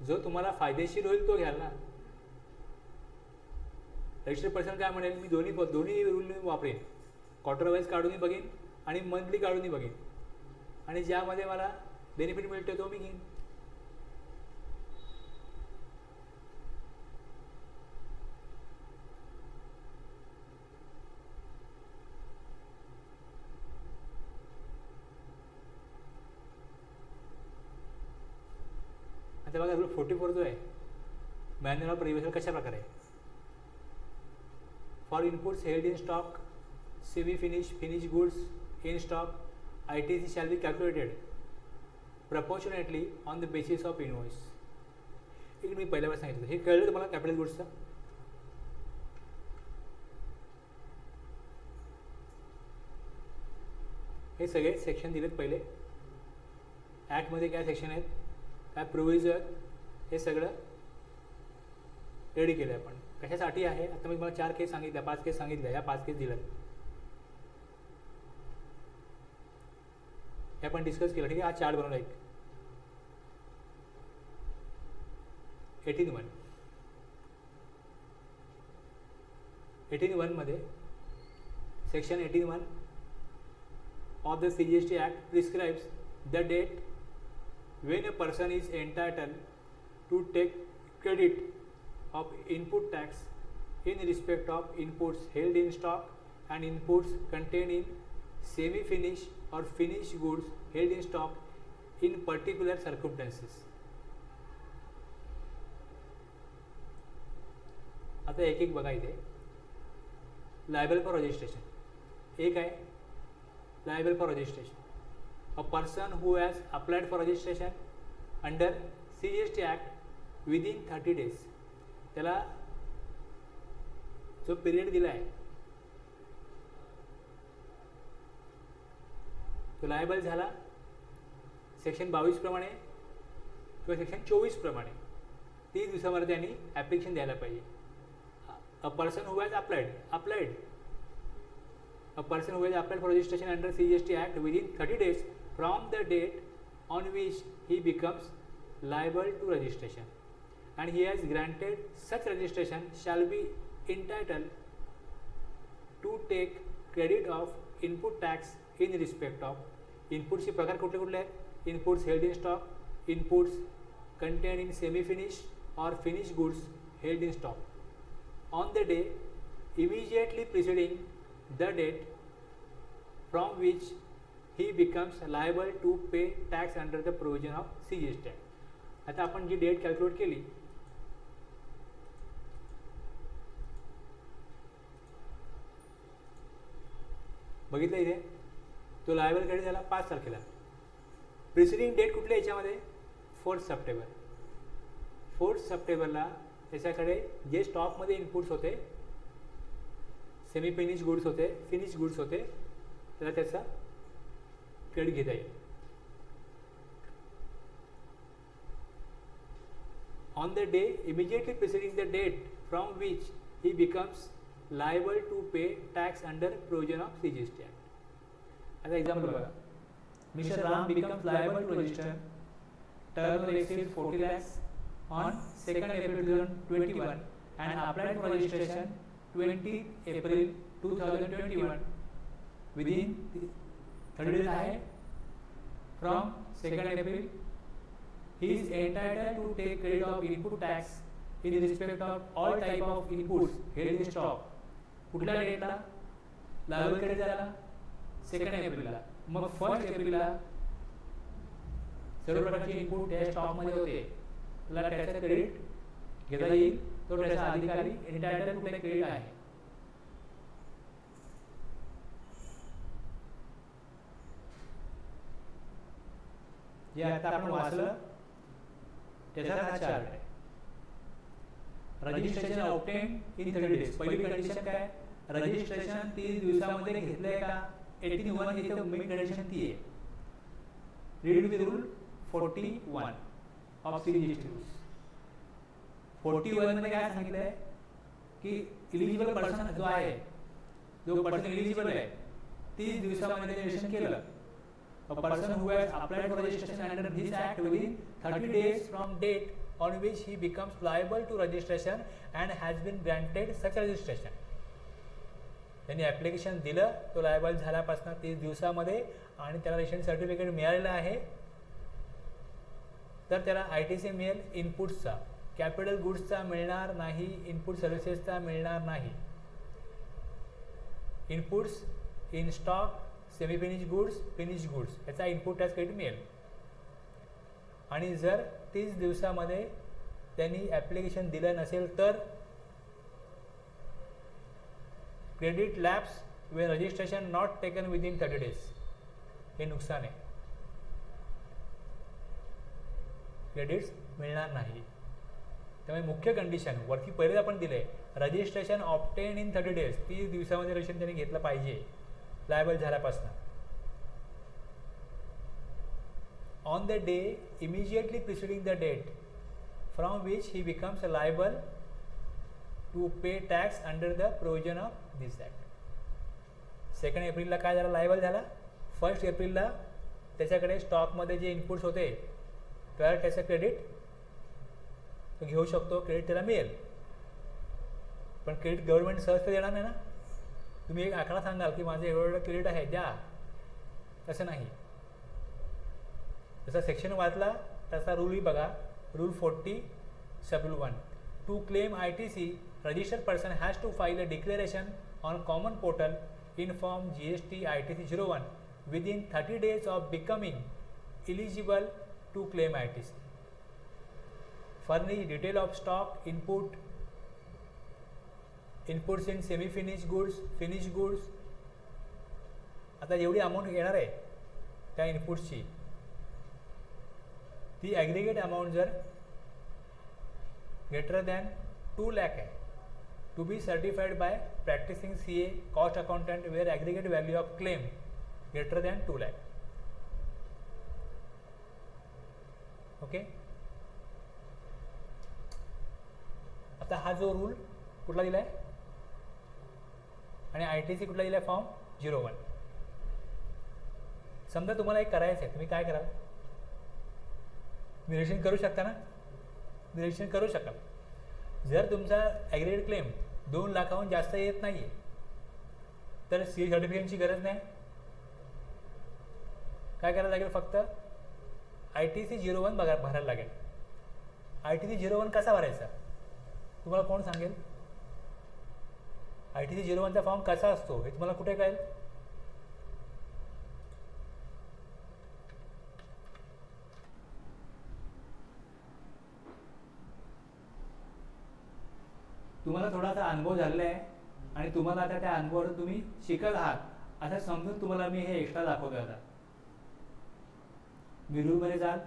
जो तुम्हाला फायदेशीर होईल तो घ्याल ना. रजिस्टर पर्सन काय म्हणेल, मी दोन्ही रूल वापरेन, क्वार्टर वाईज काढूनही बघेन आणि मंथली काढूनही बघेन, आणि ज्यामध्ये मला बेनिफिट मिळतो तो मी घेईन. आता बघा रूल 44 जो आहे मॅन्युअल ऑफ प्रिव्हिजन कशा प्रकारे आहे. For inputs held in stock, semi finish goods in stock, ITC shall B calculated proportionately on the basis of invoice. एक मी पहिल्या वेळेस सांगितलं, हे कळलं तुम्हाला कॅपिटल गुड्सचं. हे सगळे सेक्शन दिलेत पहिले. ॲक्टमध्ये काय सेक्शन आहेत, काय प्रोव्हिजन, हे सगळं रेडी केलं आहे आपण. कशासाठी आहे, आता मी मला 4 केस सांगितल्या, 5 केस सांगितल्या, या 5 केस दिल्यात, हे आपण डिस्कस केलं. ठीक आहे, हा चार्ट बनवला एक 18(1) मध्ये section 18(1) of the CGST Act prescribes the date when a person is entitled to take credit of input tax in respect of inputs held in stock and inputs contained in semi-finished or finished goods held in stock in particular circumstances. आता एक एक बघा. इथे लायबल फॉर रजिस्ट्रेशन एक आहे, liable for registration. A person who has applied for registration under CGST Act within 30 days, त्याला जो पिरियड दिला आहे तो लायबल झाला सेक्शन 22 प्रमाणे किंवा सेक्शन 24 प्रमाणे 30 दिवसामध्ये त्यांनी ॲप्लिकेशन द्यायला पाहिजे. A person who has applied A person who has applied for registration under CGST Act within 30 days from the date on which he becomes liable to registration and he has granted such registration shall be entitled to take credit of input tax in respect of inputs चे प्रकार कुठले कुठले आहेत. Inputs held in stock, inputs contained in semi-finished or finished goods held in stock on the day immediately preceding the date from which he becomes liable to pay tax under the provision of CGST act. आता आपण जी डेट कॅल्क्युलेट केली बघितलं इथे, तो लायबल कधी झाला 5 तारखेला. प्रिसिडिंग डेट कुठल्या याच्यामध्ये 4 सप्टेंबर. 4 सप्टेंबरला त्याच्याकडे जे स्टॉकमध्ये इनपुट्स होते, सेमी फिनिश गुड्स होते, फिनिश गुड्स होते, त्याला त्याचा क्रेडिट घेता येईल. On the day immediately preceding the date from which he becomes liable to pay tax under provision of CGST Act. As an example, Mr. Ram becomes liable to register turnover exceeds 40 lakhs on 2nd April 2021 and applied for registration 20 April 2021 within 30 days ahead from 2nd April. He is entitled to take credit of input tax in respect of all type of inputs held in stock. कुठल्या डेटला लायबल क्रेडिट झाला 2nd एप्रिलला. मग 1st एप्रिलला सर्व प्रकारचे इनपुट त्या स्टॉकमध्ये होते, त्याला त्याचं क्रेडिट घेता येईल. तो त्याचा अधिकारी एंटायटल कुठले क्रेडिट आहे. जे आता आपण वाचलं त्याचा हा चार्ट आहे. Registration obtain in 30 days. पहिली कंडिशन काय, रजिस्ट्रेशन 30 दिवसामध्ये घेतलंय का. 81 इथे मेन कंडिशन ती आहे. Read with rule 41 of CGST rules. 41 मध्ये काय सांगितलंय की इलिजिबल पर्सन जो आहे, जो पर्सन इलिजिबल आहे 30 दिवसामध्ये रजिस्ट्रेशन केलं. A person who has applied for registration under this act within 30 days from date on which he becomes liable to registration and has been granted such registration. त्यांनी ॲप्लिकेशन दिलं, तो लायबल झाल्यापासून 30 दिवसामध्ये आणि त्याला रजिस्ट्रेशन सर्टिफिकेट मिळालेलं आहे, तर त्याला ITC मिळेल. इनपुट्सचा, कॅपिटल गुड्सचा मिळणार नाही, इनपुट सर्व्हिसेसचा मिळणार नाही. Inputs in stock, semi finish goods, finish goods याचा इनपुट टॅक्स क्रेडिट मिळेल. आणि जर 30 दिवसामध्ये त्यांनी ॲप्लिकेशन दिलं नसेल तर credit lapse Wien registration not taken within 30 days. हे नुकसान आहे, क्रेडिट्स मिळणार नाही. त्यामुळे मुख्य कंडिशन वरती पहिलेच आपण दिले, रजिस्ट्रेशन ऑब्टेन इन 30 डेज. 30 दिवसामध्ये रजिस्ट्रेशन त्यांनी घेतलं पाहिजे लायबल झाल्यापासून. On the day immediately preceding the date from which he becomes liable to pay tax under the provision of this act. 2nd एप्रिलला काय झालं, लायबल झाला. 1st एप्रिलला त्याच्याकडे स्टॉकमध्ये जे इनपुट्स होते त्याला त्याचं क्रेडिट तो घेऊ शकतो, क्रेडिट त्याला मिळेल. पण क्रेडिट गव्हर्नमेंट सहज तर देणार नाही ना. तुम्ही एक आकडा सांगाल की माझं एवढं क्रेडिट आहे द्या, तसं नाही. जसा सेक्शन वाचला त्याचा रूलही बघा. Rule 40 Schedule 1. To claim ITC, registered person has to file a declaration on common portal in form GST ITC 01 within 30 days of becoming eligible to claim ITC. Furnish detail of stock, inputs in semi-finished goods, finished goods. आता जेवढी अमाऊंट येणार आहे त्या इनपुट्सची ती ॲग्रिगेट अमाऊंट जर greater than 2 lakh है, to be certified by practicing CA cost accountant where aggregate value of claim greater than 2 lakh. Okay. आता हा जो रूल कुठला दिलाय आणि ITC कुठला दिलाय, फॉर्म 01. समजा तुम्हाला एक करायचं आहे, तुम्ही काय कराल, निरीक्षण करू शकता ना, निरीक्षण करू शकाल. जर तुमचा ॲग्रिगेट क्लेम 2 लाखाहून जास्त येत नाही आहे तर CA सर्टिफिकेशनची गरज नाही. काय करायला लागेल, फक्त ITC 01 भरायला लागेल. ITC 01 कसा भरायचा तुम्हाला कोण सांगेल. ITC 01चा फॉर्म कसा असतो हे तुम्हाला कुठे कळेल, तुम्हाला थोडासा अनुभव झालेला आहे आणि तुम्हाला आता त्या अनुभवावरून तुम्ही शिकत आहात असं समजून तुम्हाला मी हे एक्स्ट्रा दाखवतोय आता. मी रूलमध्ये जाल,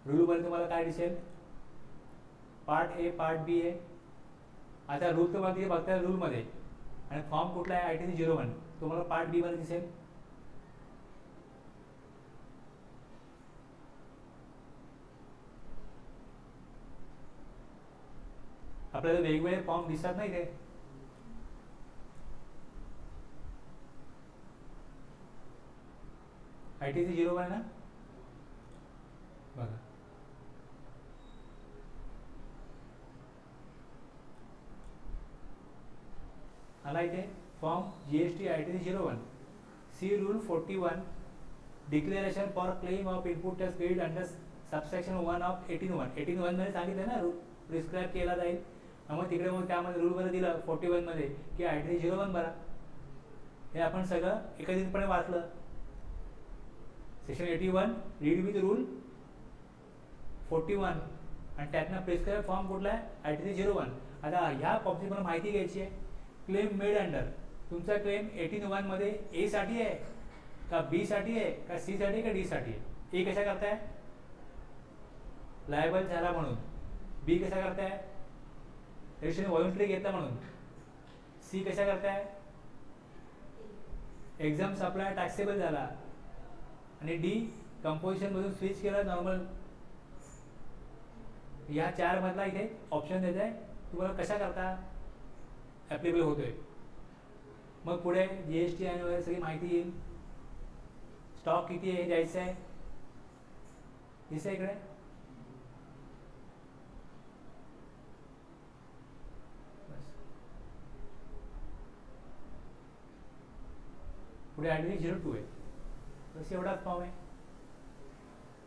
रूलमध्ये तुम्हाला काय दिसेल, पार्ट ए पार्ट बी आहे. आता रूल तुम्हाला तिथे बघताय रूलमध्ये, आणि फॉर्म कुठला आहे ITC 01 तुम्हाला पार्ट बी मध्ये दिसेल. आपल्याला वेगवेगळे फॉर्म दिसत नाही ते. ITC 01 ना बघा. आला इथे form GST ITC 01. See rule 41 declaration for claim of input tax paid under subsection 1 of 18(1). 18(1) मध्ये सांगितलं ना, रूल प्रिस्क्राईब केला जाईल. मग तिकडे मग त्यामध्ये रूलमध्ये दिलं 41 मध्ये की ITC 01 भरा. हे आपण सगळं एकत्रितपणे वाचलं. सेक्शन 81 रीड विथ रूल 41 आणि त्यातनं प्रिस्क्राईब फॉर्म कुठला आहे ITC 01. आता ह्या फॉर्मची मला माहिती घ्यायची आहे. क्लेम मेड अंडर, तुमचा क्लेम 18(1) मध्ये ए साठी आहे का बी साठी आहे का सी साठी का डी साठी आहे. ए कशा करताय, लायबल झाला म्हणून. बी कशा करताय, रजिस्ट्रेशन व्हॉलंटरी घेतला म्हणून. सी कशा करताय, एक्झाम सप्लाय टॅक्सेबल झाला. आणि डी कंपोजिशन मधून स्विच केला नॉर्मल. या चार मधला इथे ऑप्शन देत आहे, तुम्हाला कशा करता ॲप्लिकेबल होतोय. मग पुढे GST आणि वगैरे सगळी माहिती येईल. स्टॉक किती आहे हे द्यायचं आहे, दिसतं इकडे. पुढे ITC 02 आहे. बस एवढाच फॉर्म आहे.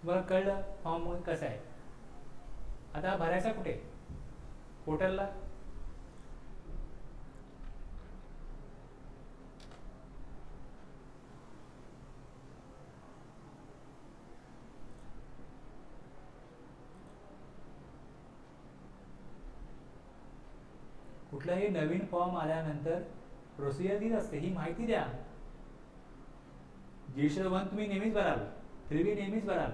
तुम्हाला कळलं फॉर्म कसं आहे. आता भरायचा कुठे, पोर्टलला. कुठलाही नवीन फॉर्म आल्यानंतर प्रोसिजर दिली असते, ही माहिती द्या. GST 1 तुम्ही नेहमीच भराल, 3B नेहमीच भराल.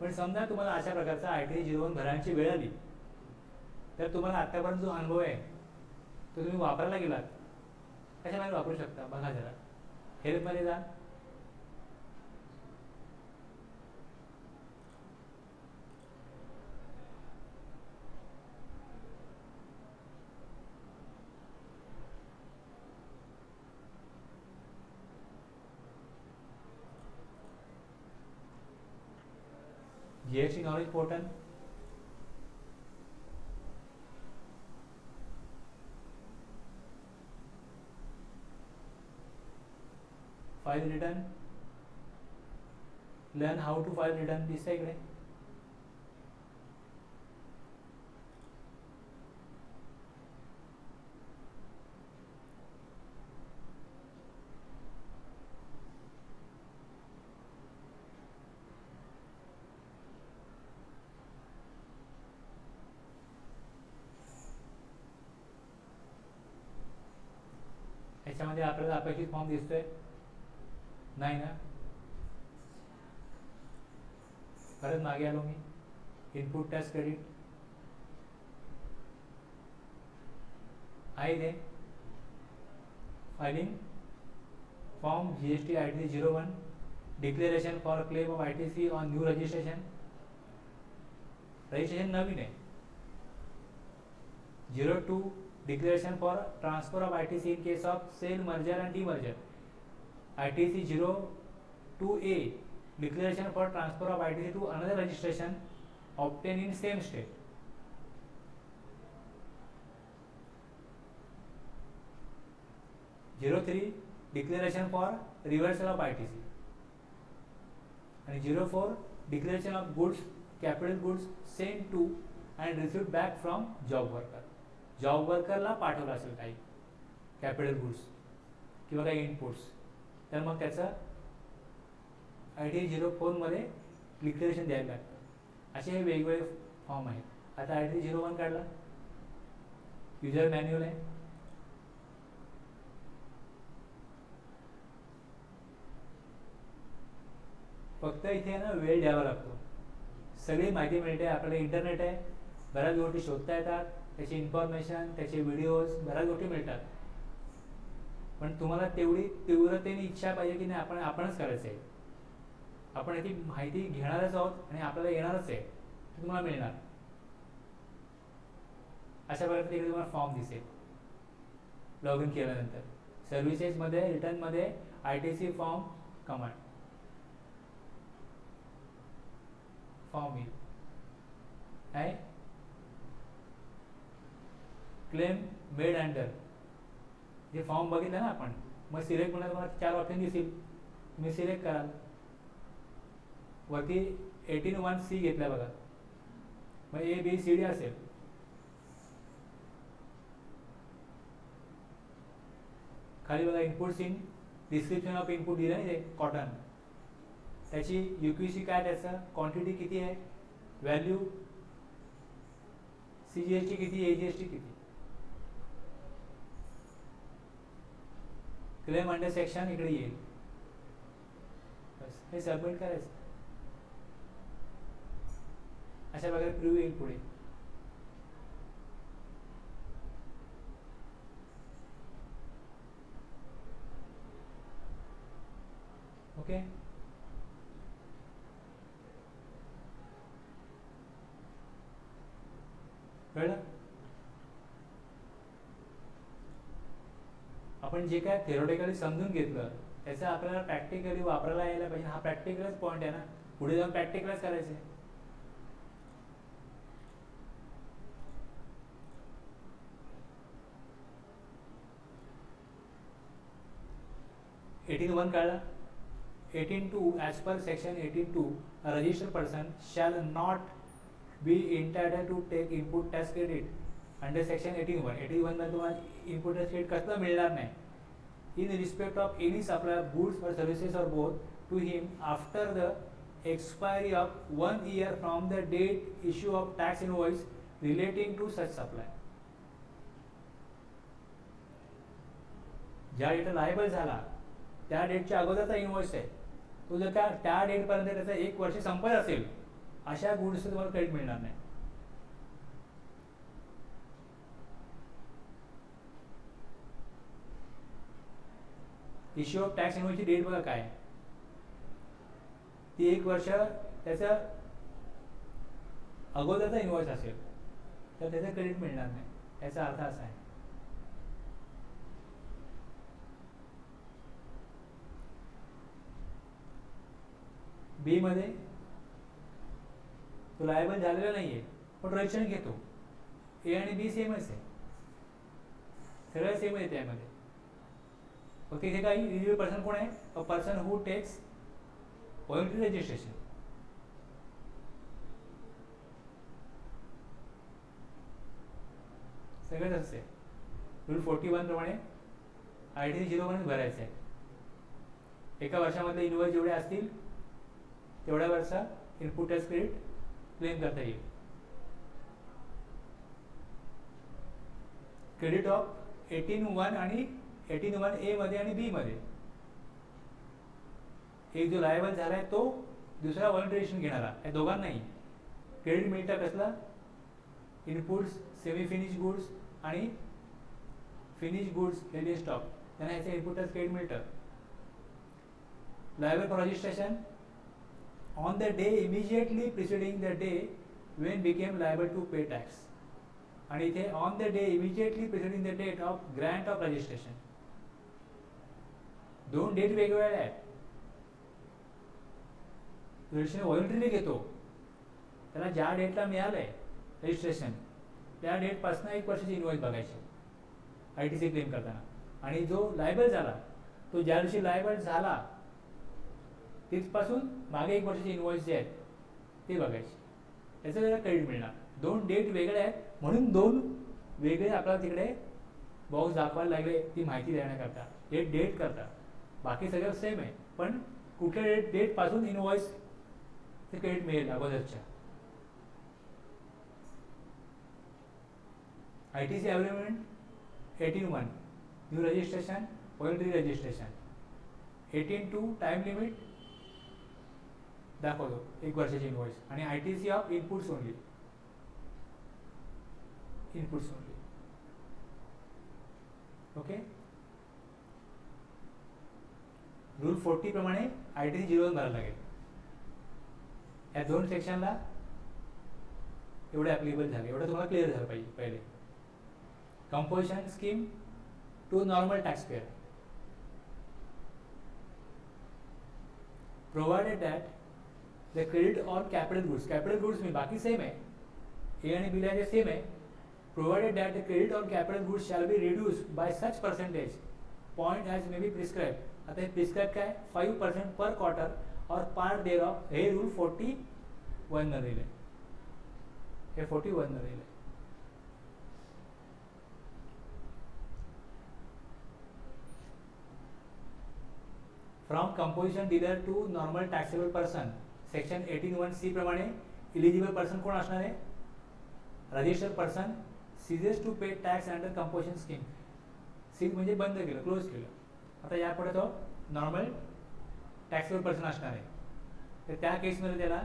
पण समजा तुम्हाला अशा प्रकारचा ITC 01 भरण्याची वेळ आली, तर तुम्हाला आतापर्यंत जो अनुभव आहे तो तुम्ही वापरायला गेलात, कशामध्ये वापरू शकता बघा जरा. हेल्पमध्ये जा. GST knowledge portal. File return, learn how to file return दिसतंय इकडे. याच्यामध्ये आपल्याला अपेक्षित फॉर्म दिसतोय नाही ना. परत मागे आलो मी. इनपुट टॅक्स क्रेडिट आहे इथे. Filing form GST ITC 01 declaration for claim of ITC on new registration. Registration नवीन आहे. 02 declaration for transfer of ITC in case of sale, merger and demerger. ITC 02A declaration for transfer of ITC to another registration obtained in same state. 03 declaration for reversal of ITC. and 04 declaration of goods, capital goods sent to and received back from job worker. Job वर्करला पाठवलं असेल काही कॅपिटल गुड्स किंवा काही इनपुट्स, तर मग त्याचं ITC 04 मध्ये डिक्लेरेशन द्यायला लागतं. असे हे वेगवेगळे फॉर्म आहेत. आता ITC 01 काढला. युजर मॅन्युअल आहे. फक्त इथे ना वेळ द्यावा लागतो. सगळी माहिती मिळते, आपल्याला इंटरनेट आहे, बऱ्याच गोष्टी शोधता येतात, त्याची इन्फॉर्मेशन, त्याचे व्हिडिओज, बऱ्याच गोष्टी मिळतात. पण तुम्हाला तेवढी तीव्रतेने इच्छा पाहिजे की नाही आपणच करायचं आहे. आपण याची माहिती घेणारच आहोत आणि आपल्याला येणारच आहे, ते तुम्हाला मिळणार. अशा प्रकारे तिकडे तुम्हाला फॉर्म दिसेल लॉग इन केल्यानंतर. सर्व्हिसेसमध्ये रिटर्नमध्ये ITC फॉर्म कमांड फॉर्म येईल आहे. क्लेम मेड अंडर जे फॉर्म बघितलं ना आपण, मग सिलेक्ट म्हणून तुम्हाला 4 ऑप्शन दिसतील, तुम्ही सिलेक्ट कराल. वरती 18(1)(c) घेतला बघा, मग ABCD असेल. खाली बघा input seen, description of input दिलं नाही ते कॉटन, त्याची UQC काय, त्याचं क्वांटिटी किती आहे, व्हॅल्यू, CGST किती, AGST किती. क्लेम अंडर सेक्शन इकडे येईल, बस हे सबमिट करायचं. अशा प्रकारे प्रिव्ह्यू येईल पुढे. ओके. कळलं. आपण जे काय थेरोटिकली समजून घेतलं त्याचं आपल्याला प्रॅक्टिकली वापरायला यायला पाहिजे. हा प्रॅक्टिकलच पॉईंट आहे ना, पुढे जाऊन प्रॅक्टिकलच करायचं आहे. (18)(1) कळला. 18(2) as per section 18(2) a registered person shall not be entitled to take input tax credit under section 18(1). 18(1) मध्ये तुम्हाला इनपुट टॅक्स क्रेडिट कसलं मिळणार नाही. in respect of any supply of goods or services or both to him after the expiry of 1 year from the date issue of tax invoice relating to such supply. ज्या डेटला लायबल झाला त्या डेटच्या अगोदरचा इनवॉइस आहे तो, जर त्या डेटपर्यंत त्याचा 1 वर्ष संपत असेल अशा गुड्स तुम्हाला क्रेडिट मिळणार नाही. इश्यू ऑफ टॅक्स इनवॉइसची डेट बघा काय, ती 1 वर्ष त्याचा अगोदरचा इनवॉइस असेल तर त्याचं क्रेडिट मिळणार नाही. याचा अर्थ असा आहे. बी मध्ये तो लायबल झालेला नाहीये पण रजिस्ट्रेशन घेतो. ए आणि बी सेमच आहे, सगळं सेम आहे त्यामध्ये. फक्त इथे काही इलिजिबल पर्सन कोण आहे, a person who text voluntary registration. सगळंच असते. रूल 41 प्रमाणे ITC 0 भरायचं आहे. एका वर्षामधले इनवॉइस जेवढे असतील तेवढ्या वर्षा इनपुट टॅक्स क्रेडिट क्लेम करता येईल. क्रेडिट ऑफ 18(1) आणि 18(1)(a) मध्ये आणि बी मध्ये. एक जो लायबल झालाय तो दुसरा व्हॉलंटरी रजिस्ट्रेशन घेणारा, या दोघांनाही क्रेडिट मिळतं. कसला, इनपुट्स, सेमी फिनिश गुड्स आणि फिनिश गुड्स रेडी स्टॉक, त्यांना याचं इनपुट टॅक्स क्रेडिट मिळतं. Liable for registration on the day immediately preceding the day when became liable to pay tax. आणि इथे on the day immediately preceding the date of grant of registration. 2 date वेगवेगळ्या आहेत. रजिस्ट्रेशन व्हॉलंटरीली घेतो, त्याला ज्या डेटला मिळालंय रजिस्ट्रेशन त्या डेट पासून 1 वर्षाची इनवॉइस बघायची ITC क्लेम करताना. आणि जो लायबल झाला तो ज्या दिवशी लायबल झाला तिथपासून मागे 1 वर्षाचे इनवॉइस जे आहेत ते बघायचे, त्याचं त्याला क्रेडिट मिळणार. 2 डेट वेगळे आहेत म्हणून 2 वेगळे आपल्याला तिकडे बॉक्स दाखवायला लागले ती माहिती देण्याकरता, डेट करता. बाकी सगळं सेम आहे पण कुठल्या डेट पासून इनवॉइस ते क्रेडिट मिळेल अगोदरच्या. ITC available 18(1) new registration voluntary registration 18(2) time limit दाखवतो 1 वर्षाची इनवॉइस आणि ITC of inputs only okay. Rule 40 प्रमाणे ITC 0 भरायला लागेल. या 2 सेक्शनला एवढं ॲप्लिकेबल झालं, एवढं तुम्हाला क्लिअर झालं पाहिजे. पहिले composition scheme to normal tax payer provided that the credit on capital goods मी बाकी सेम आहे, ए आणि बी ला जे सेम आहे. Provided that the credit on capital goods shall be reduce by such percentage point as may be prescribe. आता हे प्रिस्क्राइब काय 5% per quarter or part thereof. हे रूल 41 न दिले, हे 41 न दिले. From composition dealer to normal taxable person section 18(1) प्रमाणे इलिजिबल पर्सन कोण असणार आहे? Registered person ceases to pay tax under composition scheme. Ceases म्हणजे बंद केलं, क्लोज केलं. आता यापुढे तो नॉर्मल टॅक्सेबल पर्सन असणार आहे. तर त्या केसमध्ये त्याला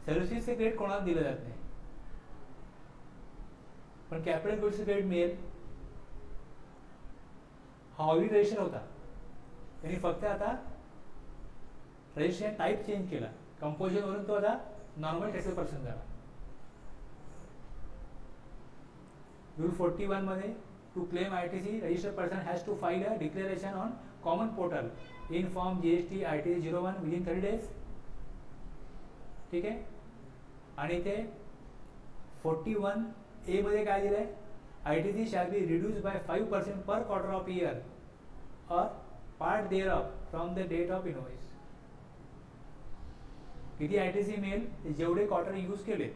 सर्व्हिसेसचे क्रेडिट कोणाला दिलं जात नाही, पण कॅपिटल गुड्सचे क्रेडिट मिळेल. हा ऑलरेडी रजिस्टर होता, त्यांनी फक्त आता रजिस्ट्रेशन टाईप चेंज केला. कंपोजिशन वरून तो आता नॉर्मल टॅक्सेबल पर्सन झाला. रूल 41 मध्ये to claim ITC registered person has to file a declaration on common portal in form GST ITC 01 within 30 days. ठीक आहे. आणि ते 41A मध्ये काय दिलंय? ITC shall be reduce by 5% per quarter of year or part thereof from the date of invoice. किती ITC मिळेल? जेवढे क्वार्टर यूज केले.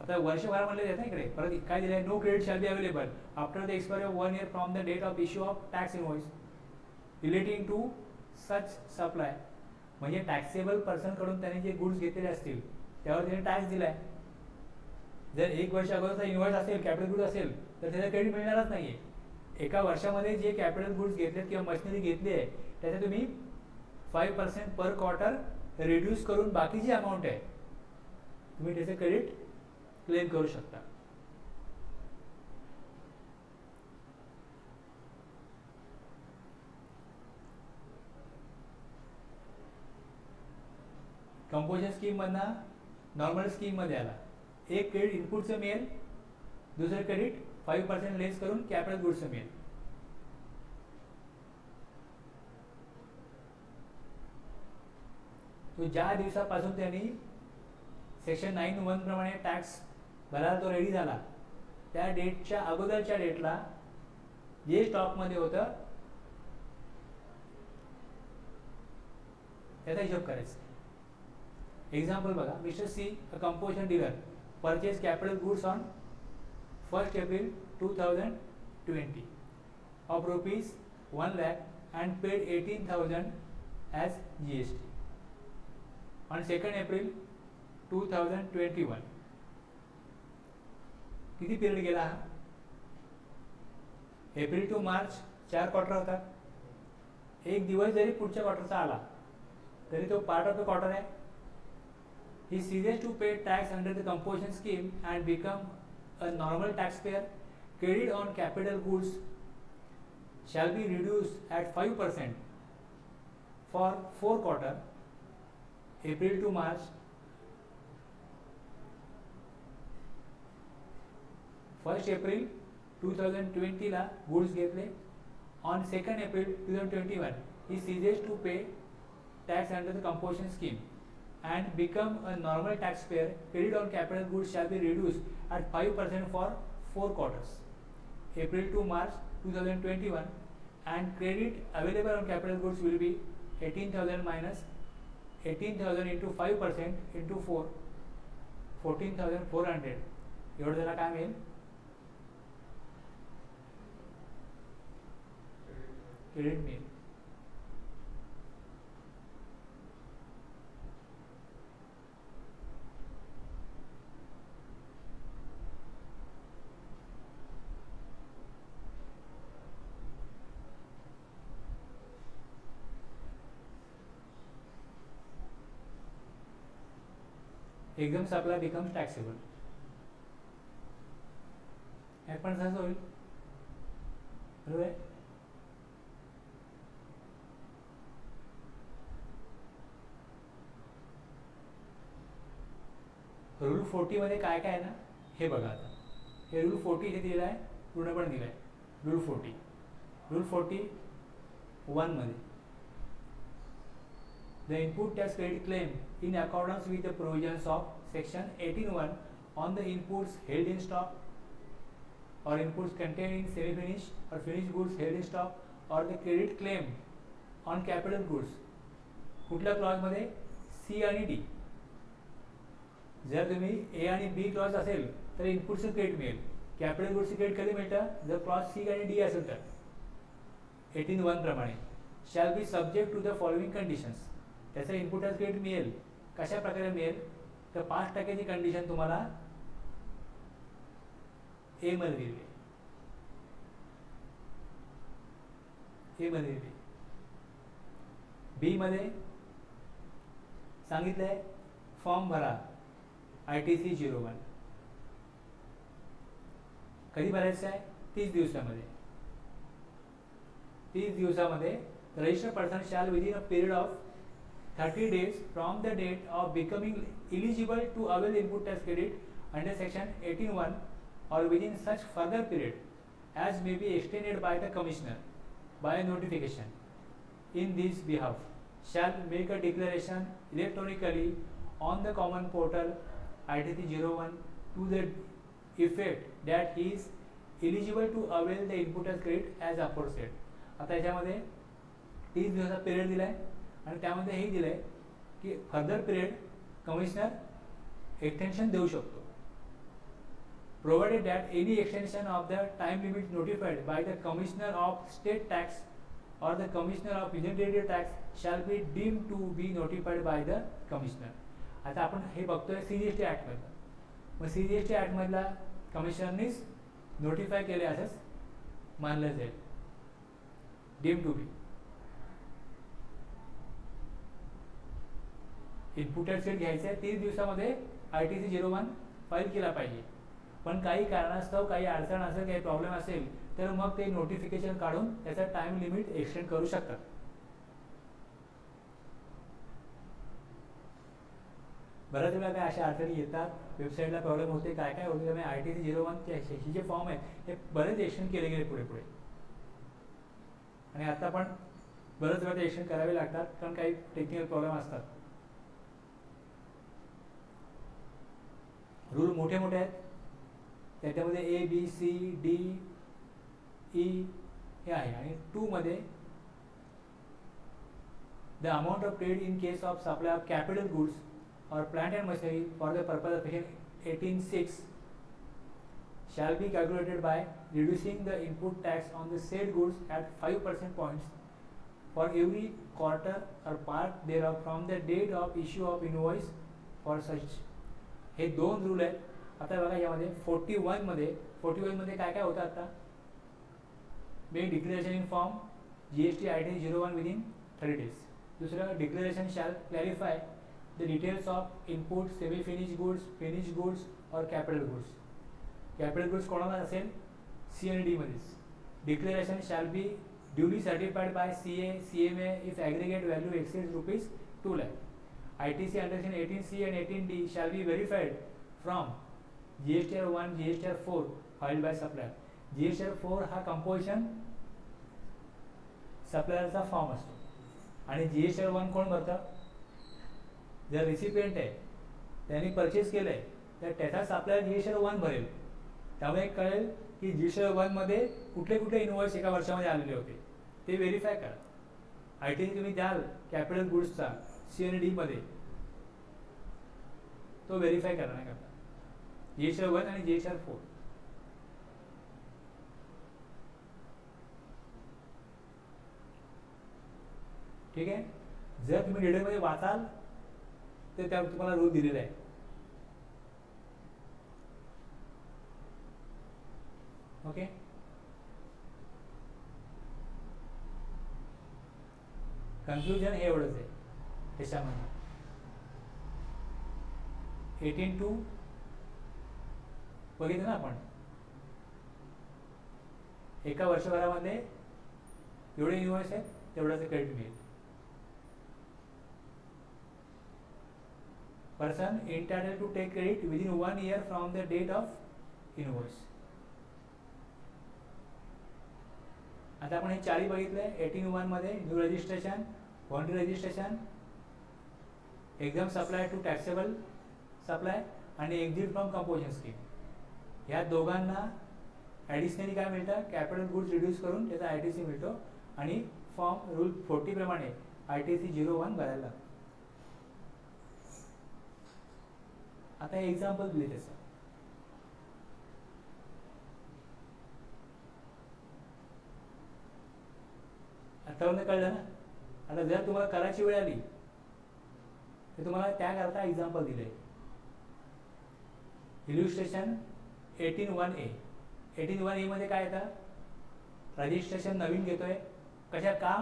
आता वर्षभरामध्ये देत नाही इकडे परत काय दिलंय? No credit shall be available after the expiry of 1 year from the date of issue of tax invoice relating to such supply. म्हणजे टॅक्सेबल पर्सन कडून त्यांनी जे गुड्स घेतलेले असतील त्यावर त्याने टॅक्स दिलाय. जर 1 वर्ष अगोदरचा इनवॉइस असेल, कॅपिटल गुड्स असेल, तर त्याला क्रेडिट मिळणारच नाहीये. एका वर्षामध्ये जे कॅपिटल गुड्स घेतलेत किंवा मशिनरी घेतली आहे त्याचे तुम्ही 5% पर क्वार्टर रिड्यूस करून बाकी जी अमाऊंट आहे तुम्ही त्याचे क्रेडिट क्लेम करू शकता. कंपोजिशन स्कीम मधनं नॉर्मल स्कीम मध्ये आला. एक क्रेडिट इनपुटचं मिळेल, दुसरं क्रेडिट 5% लेस करून कॅपिटल गुड्सचं मिळेल. तो ज्या दिवसापासून त्यांनी सेक्शन 9(1) प्रमाणे टॅक्स भरायला तो रेडी झाला त्या डेटच्या अगोदरच्या डेटला जे स्टॉकमध्ये होतं त्याचा हिशोब करायचा. एक्झाम्पल बघा. Mister C, a composition dealer, purchase capital goods on 1st April 2020 of rupees 1 lakh and paid 18,000 as GST. On 2nd April 2021 किती पिरियड गेला हा? एप्रिल टू मार्च 4 क्वार्टर होता. एक दिवस जरी पुढच्या क्वार्टरचा आला तरी तो पार्ट ऑफ द क्वार्टर आहे. He ceases to pay tax under the composition scheme and become a normal taxpayer. Credit on capital goods shall be reduced at 5% for 4 quarter, April to March. 1st April 2020 ला goods घेतले. On 2nd April 2021 he ceases to pay tax under the composition scheme and become a normal taxpayer. Credit on capital goods shall be reduced at 5% for 4 quarters, April to March 2021, and credit available on capital goods will be 18,000 minus 18,000 into 5% into 4, 14,400. एवढं त्याला काय मिळेल? क्रेडिट मिळेल. एकदम सप्लाय बिकम्स टॅक्सेबल. हे पण तसंच होईल, बरोबर आहे. रूल 40 मध्ये काय काय आहे ना हे बघा. आता हे रूल 40 इथे दिलेलं आहे, पूर्णपणे दिलं आहे रूल 40. रूल 41 मध्ये the input tax credit claim in accordance with the provisions of section 18(1) on the inputs held in stock or inputs contained in semi-finished or finished goods held in stock or the credit claim on capital goods. कुठल्या क्लॉज मध्ये? सी आणि डी. जर तुम्ही ए आणि बी क्लॉज असेल तर इनपुटचं क्रेडिट मिळेल. कॅपिटल गुड्सचं क्रेडिट कधी मिळतं? जर क्लॉज सी आणि डी असेल तर 18(1) प्रमाणे shall be subject to the following conditions. त्याचं इनपुटच क्रेडिट मिळेल. कशा प्रकारे मिळेल? तर 5% कंडिशन तुम्हाला ए मध्ये दिली, ए मध्ये दिली. बी मध्ये सांगितलंय फॉर्म भरा ITC 01. कधी भरायचं आहे? 30 दिवसामध्ये. 30 दिवसामध्ये registered person shall within a period of 30 days from the date of becoming eligible to avail input tax credit under section 18(1) or within such further period as may be extended by the commissioner by notification in this behalf shall make a declaration electronically on the common portal ITC 01 to the effect that he is eligible to avail the input tax credit as aforesaid. आता याच्यामध्ये 30 दिवसाचा पिरियड दिलाय आणि त्यामध्ये हे दिलंय की फर्दर पिरियड कमिशनर एक्सटेन्शन देऊ शकतो, provided that any extension of the time limit notified by the commissioner of state tax or the commissioner of integrated tax shall be deemed to be notified by the commissioner. आता आपण हे बघतोय CGST ऍक्ट मधलं. मग CGST ऍक्ट मधला कमिशनरनीच नोटिफाय केले असंच मानलं जाईल. Deem to be. Input tax rate घ्यायचं आहे 30 दिवसामध्ये ITC 01 फाईल केला पाहिजे. पण काही कारणास्तव काही अडचण असेल, काही प्रॉब्लेम असेल तर मग ते नोटिफिकेशन काढून त्याचा टाइम लिमिट एक्सटेंड करू शकतात. बऱ्याच वेळा काय अशा अडचणी येतात, वेबसाईटला प्रॉब्लेम होते, काय काय होते. त्यामुळे ITC 01 हे जे फॉर्म आहेत हे बरेच एक्सटेंड केले गेले पुढे पुढे, आणि आता पण बरेच वेळा ते एक्सटेंड करावे लागतात कारण काही टेक्निकल प्रॉब्लेम असतात. रूल मोठे मोठे आहेत, त्याच्यामध्ये ABCD E हे आहे. आणि 2 मध्ये the amount of credit in case of supply of capital goods or plant and machinery for the purpose of section 18(6) shall be calculated by reducing the input tax on the said goods at 5% points for every quarter or part thereof from the date of issue of invoice for such. हे 2 रूल आहेत. आता बघा यामध्ये 41 मध्ये काय काय होतं? आता make declaration in form GST ITC 01 within 30 days. दुसरं, declaration shall clarify the details of input semi finish goods, finish goods और कॅपिटल गुड्स. कॅपिटल गुड्स कोणाला असेल? C आणि D मध्येच. Declaration shall be duly certified by CA, CMA if aggregate value exceeds ₹2 lakh. ITC under section 18C and 18D shall be verified from GSTR 1, GSTR 4 filed by supplier. GSTR 4 हा कंपोजिशन सप्लायरचा फॉर्म असतो आणि GSTR 1 कोण भरतं? जर रिसिपियंट आहे, त्यांनी परचेस केलंय तर त्याचा सप्लायर GSTR 1 भरेल. त्यामुळे कळेल की GSTR 1 मध्ये कुठले कुठले इनवॉइस एका वर्षामध्ये आलेले होते ते व्हेरीफाय करा. ITC तुम्ही द्याल कॅपिटल गुड्सचा C आणि D मध्ये, तो व्हेरीफाय करणार करता GSTR 1 आणि GSTR 4. ठीक आहे. जर तुम्ही डिटेलमध्ये वाचाल तर त्यावर तुम्हाला रूल दिलेला आहे. ओके. कन्क्लुजन हे एवढंच आहे त्याच्यामध्ये. 18 बघितलं ना आपण, एका वर्षभरामध्ये एवढे इन्व्हॉइस आहेत तेवढंच क्रेडिट मिळेल. Person entitle to take credit within 1 year from the date of invoice. आता आपण हे चारही बघितलंय. 18(1) मध्ये new registration, voluntary registration, exempt supply to taxable supply आणि एक्झिट फ्रॉम कंपोजिशन स्कीम. ह्या दोघांना ॲडिशनली काय मिळतं, कॅपिटल गुड्स रिड्यूस करून त्याचा ITC मिळतो आणि फॉर्म रूल 40 प्रमाणे ITC 01 भरायला लागतो. आता हे एक्झाम्पल दिले त्याचं. आतापर्यंत कळलं ना. आता जर तुम्हाला करायची वेळ आली तर तुम्हाला त्याकरता एक्झाम्पल दिले. इल्युस्ट्रेशन 18(1)A. 18(1)A मध्ये काय येतं, रजिस्ट्रेशन नवीन घेतोय कशा का,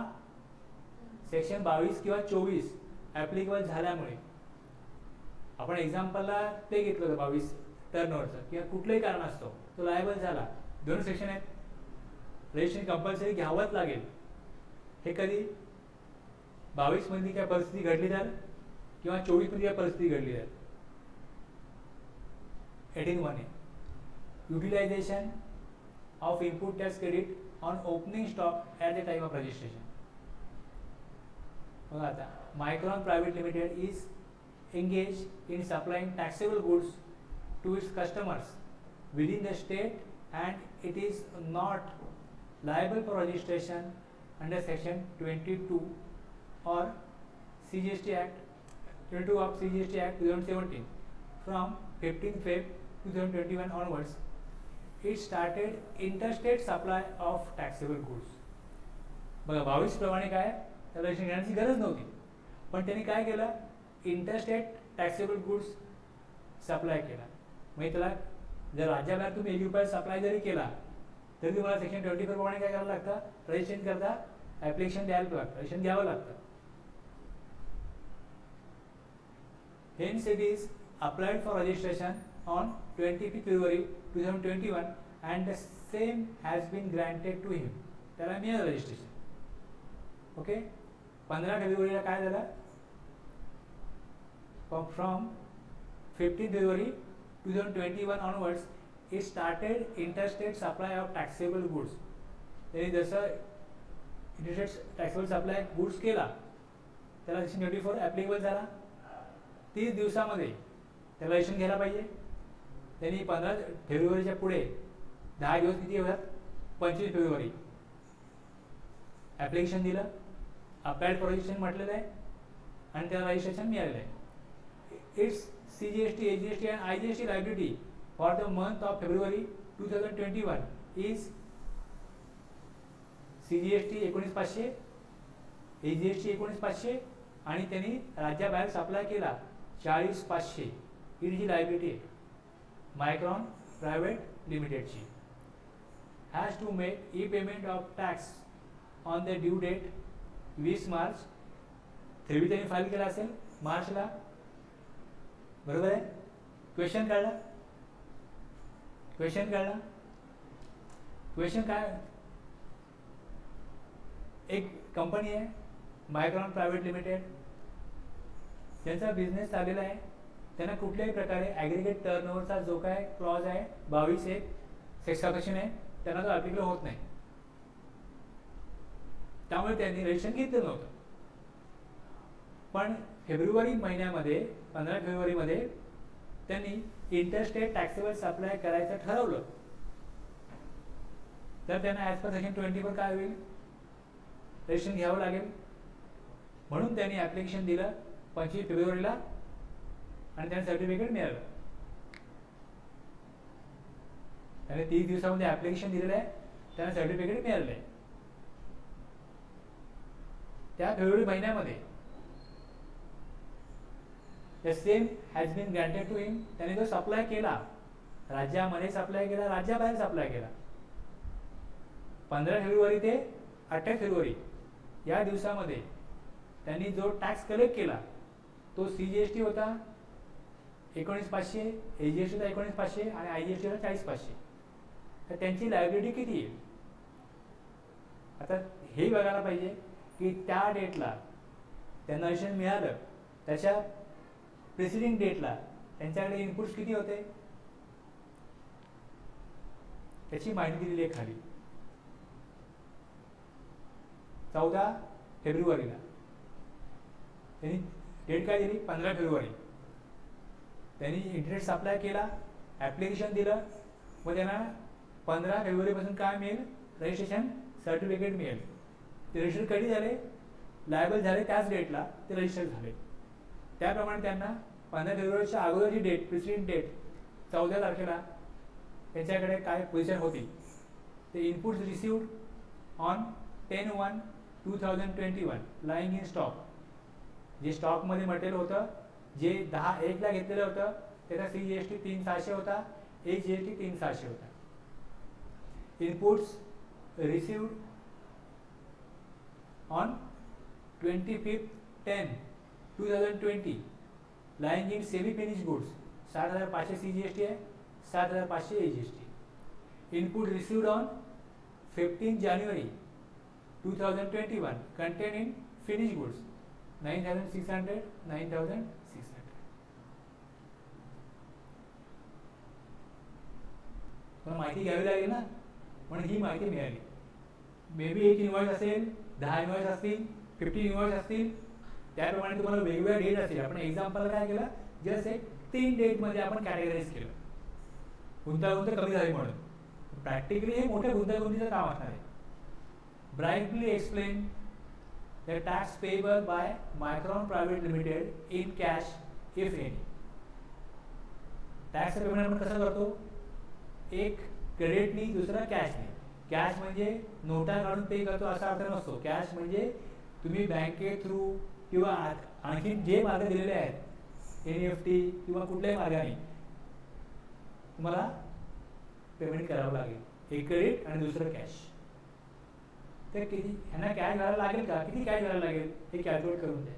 सेक्शन 22 किंवा 24 ॲप्लिकेबल झाल्यामुळे. आपण एक्झाम्पलला ते घेतलं होतं 22 टर्नओव्हरचं, किंवा कुठलंही कारण असतो तो लायबल झाला. दोन सेक्शन आहेत, रजिस्ट्रेशन कंपल्सरी घ्यावंच लागेल. हे कधी 22 मध्ये काय परिस्थिती घडली तर, किंवा 24 मध्ये काय परिस्थिती घडली तर. 18(1)A utilization of input tax credit on opening stock at the time of registration. बघा आता, Micron Private Limited is engaged in supplying taxable goods to its customers within the state and it is not liable for registration under section 22 or CGST Act 22 of CGST Act 2017. From 15 Feb 2021 onwards, it started interstate supply of taxable goods. बघा 22 प्रमाणे काय त्याला रजिस्ट्रेशन घेण्याची गरज नव्हती, पण त्यांनी काय केलं, इंटरस्टेट टॅक्सेबल गुड्स सप्लाय केला. म्हणजे त्याला जर राज्याबाहेर तुम्ही ₹1 सप्लाय जरी केला तरी तुम्हाला सेक्शन 24 प्रमाणे काय करावं लागतं, रजिस्ट्रेशन करता ॲप्लिकेशन द्यायला लागतं, रजिस्ट्रेशन घ्यावं लागतं. Hence it is applied for registration on 25 February 2021 and the same has been granted to him. त्याला मिळालं रजिस्ट्रेशन. ओके, 15 फेब्रुवारीला काय झालं, from 15 February 2021 onwards it started interstate supply of taxable goods. त्यांनी जसं इंटरस्टेट टॅक्सेबल सप्लाय गुड्स केला त्याला सेक्शन 24 ॲप्लिकेबल झाला. 30 दिवसामध्ये त्याला रजिस्ट्रेशन घ्यायला पाहिजे. त्यांनी 15 फेब्रुवारीच्या पुढे 10 दिवस किती होतात, 25 फेब्रुवारी ॲप्लिकेशन दिलं, अप्लाइड फॉर रजिस्ट्रेशन म्हटलेलं आहे आणि त्याला रजिस्ट्रेशन मिळालेलं आहे. It's CGST, HGST and IGST liability for the month of February 2021 is CGST 19,500, HGST 19,500 आणि त्यांनी राज्याबाहेर सप्लाय केला 40,500. ही जी लायबिलिटी आहे मायक्रॉन प्रायव्हेट लिमिटेडची. Has to make e payment of tax on the due date 20 March. 3 त्यांनी फाईल केला असेल मार्चला, बरोबर आहे. क्वेश्चन काढला, क्वेश्चन काय, एक कंपनी आहे मायक्रॉन प्रायव्हेट लिमिटेड, त्यांचा बिझनेस चाललेला आहे. त्यांना कुठल्याही प्रकारे ॲग्रिगेट टर्नओव्हरचा जो काय क्लॉज आहे 22(1) सेक्शन आहे त्यांना तो ॲप्लिकेबल होत नाही. त्यामुळे त्यांनी रजिस्ट्रेशन घेतलं नव्हतं. पण फेब्रुवारी महिन्यामध्ये 15 फेब्रुवारीमध्ये त्यांनी इंटरस्टेट टॅक्सेबल सप्लाय करायचं ठरवलं. तर त्यांना ॲज पर सेक्शन 24 काय होईल, रजिस्ट्रेशन घ्यावं लागेल. म्हणून त्यांनी ॲप्लिकेशन दिलं 25 फेब्रुवारीला आणि त्यांना सर्टिफिकेट मिळालं. त्याने 30 दिवसामध्ये ॲप्लिकेशन दिलेलं आहे, त्यांना सर्टिफिकेट मिळालेलं आहे. त्या फेब्रुवारी महिन्यामध्ये the same has been granted to him. त्याने जो सप्लाय केला, राज्यामध्ये सप्लाय केला, राज्याबाहेर सप्लाय केला. 15 फेब्रुवारी ते 28 फेब्रुवारी या दिवसामध्ये त्यांनी जो टॅक्स कलेक्ट केला तो CGST होता, 19,500, AGSTला 19,500 आणि IGSTला 40,500. तर त्यांची लायबिलिटी किती आहे? आता हे बघायला पाहिजे की त्या डेटला त्यांना रजिस्ट्रेशन मिळालं, त्याच्या प्रिसिडिंग डेटला त्यांच्याकडे इनपुट्स किती होते त्याची माहिती दिलेली आहे खाली. 14 फेब्रुवारीला त्यांनी डेट काय दिली? 15 फेब्रुवारी. त्यांनी इंटरनेट सप्लाय केला, ॲप्लिकेशन दिलं, मग त्यांना 15 फेब्रुवारीपासून काय मिळेल? रजिस्ट्रेशन सर्टिफिकेट मिळेल. ते रजिस्टर कधी झाले? लायबल झाले त्याच डेटला ते रजिस्टर झाले. त्याप्रमाणे त्यांना 15 फेब्रुवारीच्या अगोदरची डेट, प्रिसिडिंग डेट 14 तारखेला त्यांच्याकडे काय पोझिशन होती ते inputs received on 10/1/2021 lying in stock. जे स्टॉकमध्ये मटेरियल होतं, जे 10/1ला घेतलेलं होतं त्याचा CGST 3,600 होता, AGST 3,600 होता. Inputs received on 25/10/2020 lying in semi finish goods 7,500 CGST आहे, 7,500 AGST. Input received on 15 January 2021 contain in finish goods 9,600, 9,600. तुम्हाला माहिती घ्यावी लागेल ना, म्हणून ही माहिती मिळाली. मे बी 1 इनवॉइस असेल, 10 इनवॉइस असतील, 50 इनवॉइस असतील, त्याप्रमाणे तुम्हाला वेगवेगळ्या डेट असतील. आपण एक्झाम्पल काय केलं, जस्ट एक 3 डेटमध्ये आपण कॅटेगराईज केलं, गुंतागुंत कमी झाली म्हणून. प्रॅक्टिकली हे मोठ्या गुंतागुंतीचं काम असणार आहे. Brightly explain the tax payable by Micron private limited in cash if any. Tax payment आपण कसं करतो? एक क्रेडिटनी, दुसरा कॅशने. कॅश म्हणजे नोटा काढून पे करतो असा अर्थ नसतो. कॅश म्हणजे तुम्ही बँके थ्रू किंवा आणखी जे मार्ग दिलेले आहेत, NEFT किंवा कुठल्याही मार्गाने तुम्हाला पेमेंट करावं लागेल. एक क्रेडिट आणि दुसरं कॅश. तर किती ह्यांना कॅश घ्यायला लागेल का? किती कॅश घ्यायला लागेल हे कॅल्क्युलेट करून द्या.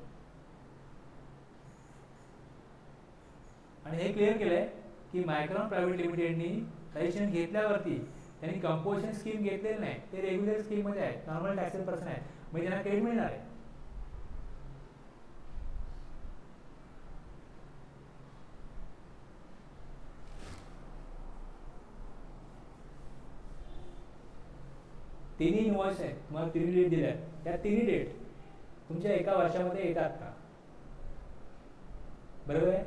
आणि हे क्लिअर केलंय की मायक्रॉन प्रायव्हेट लिमिटेडनी रजिस्ट्रेशन घेतल्यावरती त्यांनी कंपोजिशन स्कीम घेतलेली नाही, ते रेग्युलर स्कीममध्ये आहेत, नॉर्मल टॅक्सेबल पर्सन आहेत, म्हणजे त्यांना क्रेडिट मिळणार आहे. तिन्ही इनवॉइस आहेत, मग तिन्ही डेट दिल्या आहेत. त्या तिन्ही डेट तुमच्या एका वर्षामध्ये येतात का? बरोबर आहे.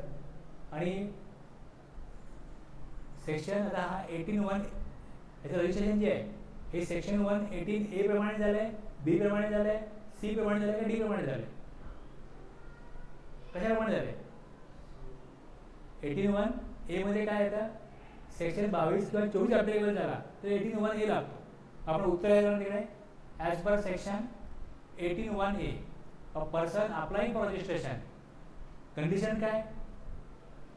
आणि सेक्शन आता हा 18(1) याचं रजिस्ट्रेशन जे आहे हे सेक्शन 118A प्रमाणे झालंय, B प्रमाणे झालंय, C प्रमाणे झालंय का D प्रमाणे झालंय? कशाप्रमाणे झालंय? 18(1) मध्ये काय येतं? सेक्शन 22 किंवा 24 ॲप्लिकेबल झाला तर 18(1) लागतो. आपण उत्तर आहे तिकडे as per section 18(1)A a person applying for registration. Condition काय?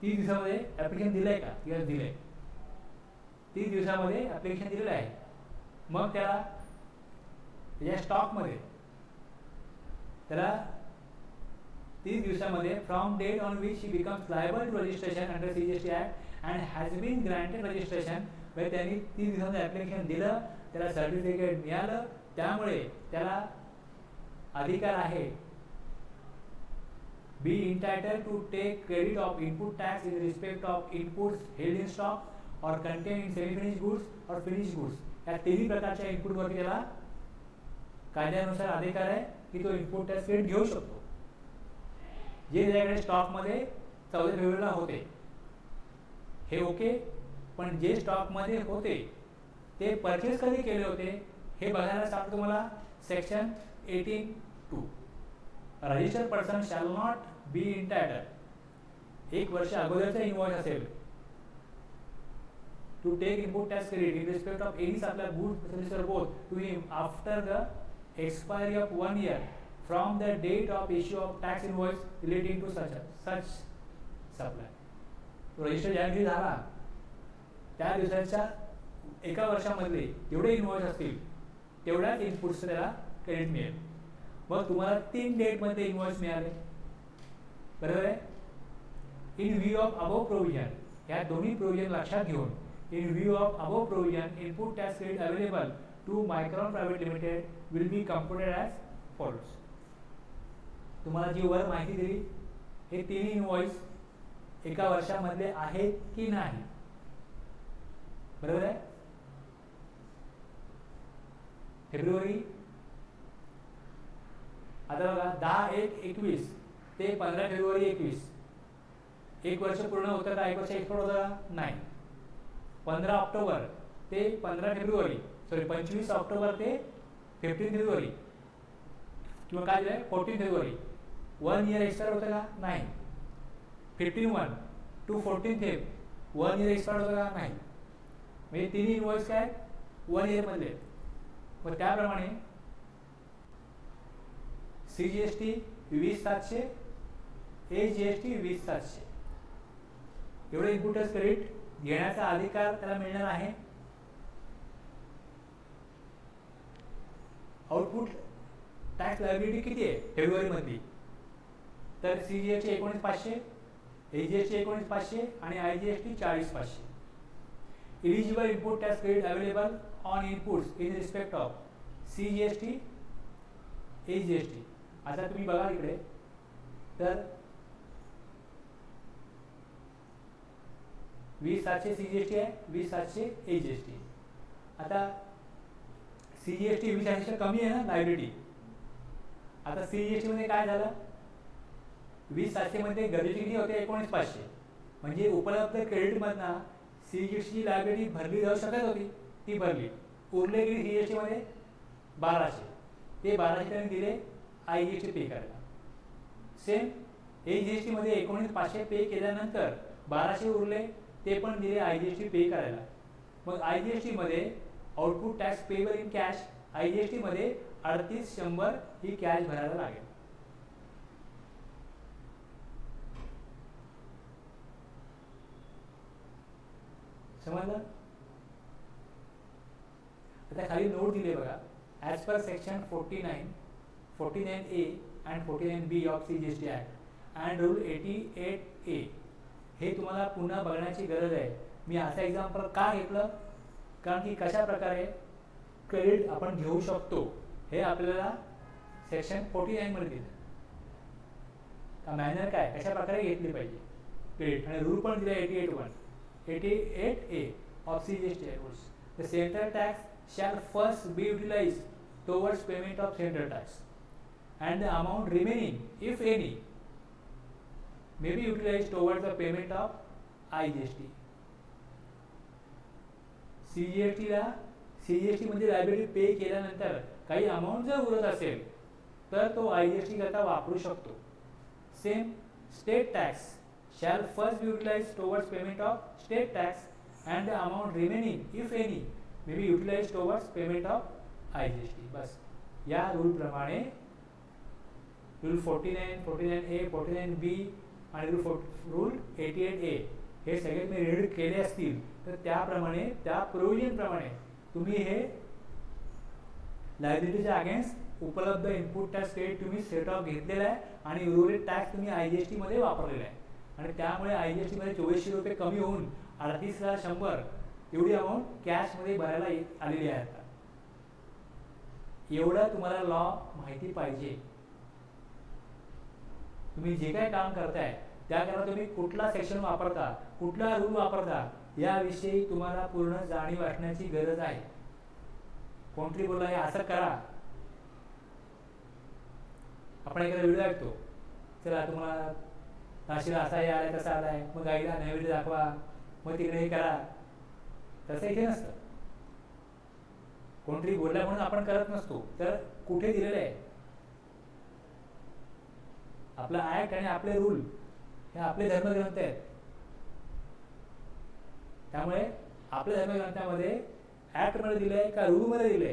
30 दिवसामध्ये ॲप्लिकेशन दिलंय का? यस दिलंय. 30 दिवसामध्ये ॲप्लिकेशन दिलेलं आहे. मग त्याला त्याच्या स्टॉकमध्ये त्याला 30 दिवसामध्ये from date on which he becomes liable to registration under CGST act and has been granted registration. म्हणजे त्यांनी 30 दिवसामध्ये ॲप्लिकेशन दिलं, त्याला सर्टिफिकेट मिळालं, त्यामुळे त्याला अधिकार आहे be entitle to take credit of input tax in respect of inputs held in stock or contain in semi finish goods or finish goods. या तिन्ही प्रकारच्या इनपुटवरती त्याला कायद्यानुसार अधिकार आहे की तो इनपुट टॅक्स क्रेडिट घेऊ शकतो, जे त्याच्याकडे स्टॉकमध्ये 14 फेब्रुवारीला होते. हे ओके. पण जे स्टॉकमध्ये होते ते परचेस कधी केले होते हे बघायला सांगतो तुम्हाला section 18(2). Registered person shall not be entitle, 1 वर्ष अगोदरचा इनवॉइस असेल, to take input tax credit in respect of any supply goods services or both to him after the expiry of 1 year from the date of issue of tax invoice relating to such supply. तो रजिस्टर ज्या दिवशी झाला त्या दिवसाच्या एका वर्षामधले जेवढे इनवॉइस असतील तेवढ्याच इनपुट्स त्याला क्रेडिट मिळेल. मग तुम्हाला 3 डेटमध्ये इनवॉइस मिळाले, बरोबर आहे. In view of above provision, या दोन्ही प्रोव्हिजन लक्षात घेऊन, in view of above provision input tax credit available to Micron private limited will be computed as follows. तुम्हाला जी वर माहिती दिली हे तिन्ही इनवॉइस एका वर्षामध्ये आहेत की नाही, बरोबर आहे. फेब्रुवारी, आता बघा 10/1/21 ते 15/2/21 एक वर्ष पूर्ण होतं का, एक वर्ष एक्सपोर्ट होतं का, नाही. 15 ऑक्टोबर ते 15 फेब्रुवारी, सॉरी 25 ऑक्टोबर ते 15 फेब्रुवारी किंवा काय दिलंय 14 फेब्रुवारी 1 इयर एक्सपायर होतं का, नाही. 15/1 to 14 फेब 1 इयर एक्सपायर होतं का, नाही. म्हणजे तिन्ही इनवॉइस काय 1 इयर मधले. मग त्याप्रमाणे CGST 20,700, AGST 20,700 एवढे इनपुट टॅक्स क्रेडिट घेण्याचा अधिकार त्याला मिळणार आहे. आउटपुट टॅक्स लायबिलिटी किती आहे फेब्रुवारी मधली, तर CGST 19,500, AGST 19,500 आणि IGST 40,500. Eligible input tax credit available on inputs in respect of CGST, AGST. आता तुम्ही बघा इकडे, तर 20,700 CGST आहे, 20,700 AGST. आता CGST 20,700 कमी आहे ना लायबिलिटी. आता CGST मध्ये काय झालं, 20,700 मध्ये गरजेची किती होते 19,500, म्हणजे उपलब्ध क्रेडिट मधनं CGST लायबिलिटी भरली जाऊ शकत होती, ती भरली. उरले गेली CGST मध्ये 1,200, ते 1,200 त्यांनी दिले IGST पे करायला. सेम AGST मध्ये 19,500 पे केल्यानंतर 1,200 उरले, ते पण दिले IGST पे करायला. मग IGST मध्ये output tax payable in cash, IGST मध्ये 3,800 ही कॅश भरायला लागेल. समजलं. आता खाली नोट दिले बघा, as per section 49, 49A and 49B of CGST act and rule 88A. हे तुम्हाला पुन्हा बघण्याची गरज आहे. मी असं एक्झाम्पल का घेतलं, कारण की कशा प्रकारे क्रेडिट आपण घेऊ शकतो हे आपल्याला सेक्शन 49 मध्ये दिलं. का मॅनर काय, कशा प्रकारे घेतली पाहिजे क्रेडिट, आणि रूल पण दिला 88A of CGST rules. The central tax shall first be utilized towards payment of central tax, and the amount remaining, if any, may be utilized towards the payment of IGST. CGST मध्ये लायबिलिटी पे केल्यानंतर काही अमाऊंट जर उरत असेल तर तो IGST करता वापरू शकतो. Same state tax shall first be utilized towards payment of state tax, and the amount remaining, if any, may be utilized towards payment of IGST. बस या रूल प्रमाणे रूल 49, 49A, 49B आणि रूल 88A हे सगळे तुम्ही रीड केले असतील तर त्याप्रमाणे, त्या प्रोव्हिजन प्रमाणे तुम्ही हे लायबिलिटीच्या अगेन्स्ट उपलब्ध इनपुट टॅक्स क्रेडिट तुम्ही सेट ऑफ घेतलेला आहे आणि उर्वरित टॅक्स तुम्ही IGST मध्ये वापरलेला आहे. आणि त्यामुळे IGST मध्ये 2400 रुपये कमी होऊन 38,100 एवढी अमाऊंट कॅश मध्ये भरायला आलेली आहे. आता एवढं तुम्हाला लॉ माहिती पाहिजे. तुम्ही जे काही काम करताय त्याकरता तुम्ही कुठला सेक्शन वापरता, कुठला रूल वापरता, याविषयी तुम्हाला पूर्ण जाणीव असण्याची गरज आहे. कोणतरी बोलला हे असं करा, आपण एखादा व्हिडिओ ऐकतो, चला तुम्हाला नाशिकला असा हे आलाय तसा आलाय, मग गाईला नैवेद्य दाखवा, मग तिकडे हे करा. तसं इथे नसतं. कोणतरी बोलला म्हणून आपण करत नसतो. तर कुठे दिलेलं आहे आपला ऍक्ट आणि आपले रूल हे आपले धर्मग्रंथ आहेत. त्यामुळे आपल्या धर्मग्रंथामध्ये ऍक्ट मध्ये दिलंय का रूल मध्ये दिलंय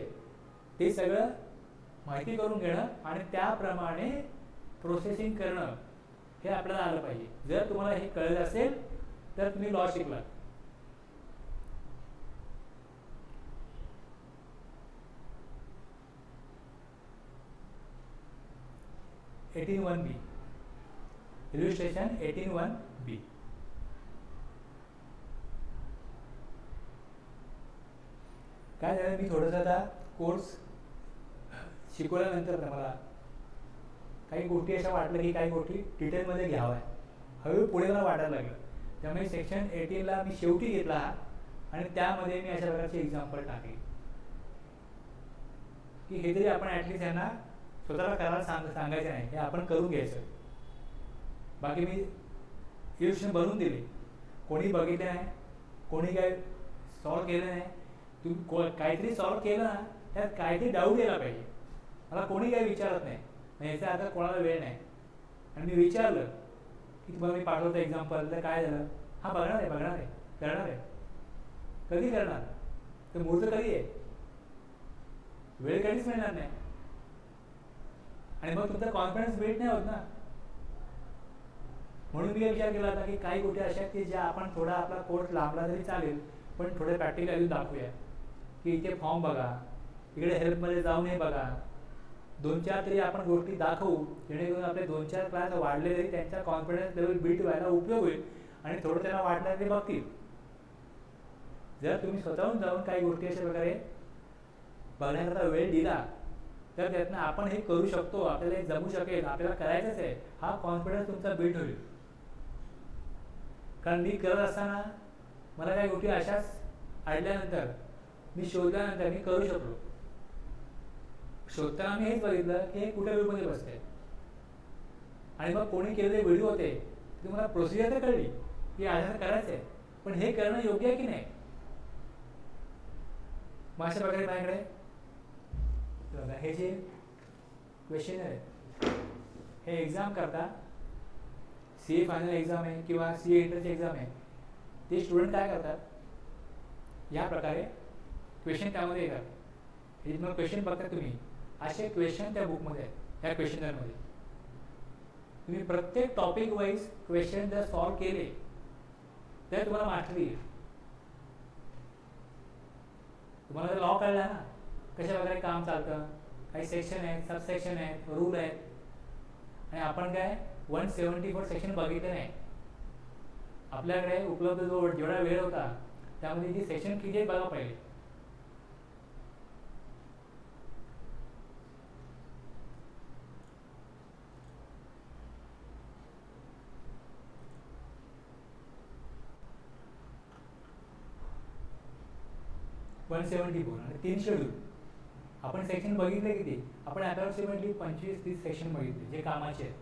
ते सगळं माहिती करून घेणं आणि त्याप्रमाणे प्रोसेसिंग करणं हे आपल्याला आलं पाहिजे. जर तुम्हाला हे कळलं असेल तर तुम्ही लॉ शिकलात. इल्युस्ट्रेशन 18(1)B. काय झालं, मी थोडंसं आता कोर्स शिकवल्यानंतर ना मला काही गोष्टी अशा वाटल्या की काही गोष्टी डिटेलमध्ये घ्याव्या. हळूहळू पुढे मला वाटायला लागलं. त्यामुळे सेक्शन 18ला मी शेवटी घेतला आणि त्यामध्ये मी अशा प्रकारचे एक्झाम्पल टाकले की हे तरी आपण ॲटलिस्ट यांना स्वतःला करायला सांगायचं नाही, हे आपण करून घ्यायचं. बाकी मी इल्युस्ट्रेशन बनवून दिले, कोणी बघितलं नाही, कोणी काय सॉल्व केलं नाही. तुम्ही काहीतरी सॉल्व केलं ना, त्यात काहीतरी डाऊट यायला पाहिजे. मला कोणी काही विचारत नाही, याचा आता कोणाला वेळ नाही. आणि मी विचारलं की तुम्हाला मी पाठवतं एक्झाम्पल, तर काय झालं, हा बघणार आहे करणार आहे. कधी करणार, तर मुहूर्त कधी आहे, वेळ कधीच मिळणार नाही. आणि मग तुमचा कॉन्फिडन्स बिल्ड नाही होत ना. म्हणून मी विचार केला होता की काही गोष्टी अशा आहेत की ज्या आपण थोडा आपला कोर्स लांबला तरी चालेल, पण थोडे प्रॅक्टिकली दाखवूया की इथे फॉर्म बघा, इकडे हेल्पमध्ये जाऊन हे बघा, 2-4 तरी आपण गोष्टी दाखवू, जेणेकरून आपले 2-4 क्लास वाढले तरी त्यांचा कॉन्फिडन्स लेवल बिल्ड व्हायला उपयोग होईल आणि थोडं त्यांना वाटलं ते बघतील. जर तुम्ही स्वतःहून जाऊन काही गोष्टी अशा प्रकारे बघण्याकरता वेळ दिला तर त्यातनं आपण हे करू शकतो, आपल्याला हे जमू शकेल, आपल्याला करायचंच आहे, हा कॉन्फिडन्स तुमचा बिल्ड होईल. कारण मी करत असताना मला काही गोष्टी अशाच आढळल्यानंतर, मी शोधल्यानंतर मी करू शकलो. शोधताना मी हेच बघितलं की हे कुठे ग्रुपमध्ये बसते. आणि मग कोणी केलेले व्हिडिओ होते ते मला प्रोसिजर तर कळली की असं करायचं आहे, पण हे करणं योग्य आहे की नाही. मग अशा प्रकारे माझ्याकडे बघा हे जे क्वेश्चन आहे, हे एक्झाम करता CA फायनल एक्झाम आहे किंवा CA एंट्रन्स एक्झाम आहे, ते स्टुडंट काय करतात, या प्रकारे क्वेश्चन त्यामध्ये येतात. हे मग क्वेश्चन बघता तुम्ही, असे क्वेश्चन त्या बुकमध्ये आहेत, त्या क्वेश्चनरमध्ये. तुम्ही प्रत्येक टॉपिक वाईज क्वेश्चन जर सॉल्व केले तर तुम्हाला मास्टरी येईल. तुम्हाला लॉ कळला ना, कशा प्रकारे काम चालतं, काही सेक्शन आहेत, सबसेक्शन आहेत, रूल आहेत. आणि आपण काय 174 सेक्शन बघितले नाही. आपल्याकडे उपलब्ध जेवढा वेळ होता त्यामध्ये जी सेक्शन किती आहेत बघा पहिले. वन 174 आणि 3 शेड्यूल. आपण सेक्शन बघितले किती, आपण अप्रॉक्सिमेटली 25-30 सेक्शन बघितले जे कामाचे आहेत.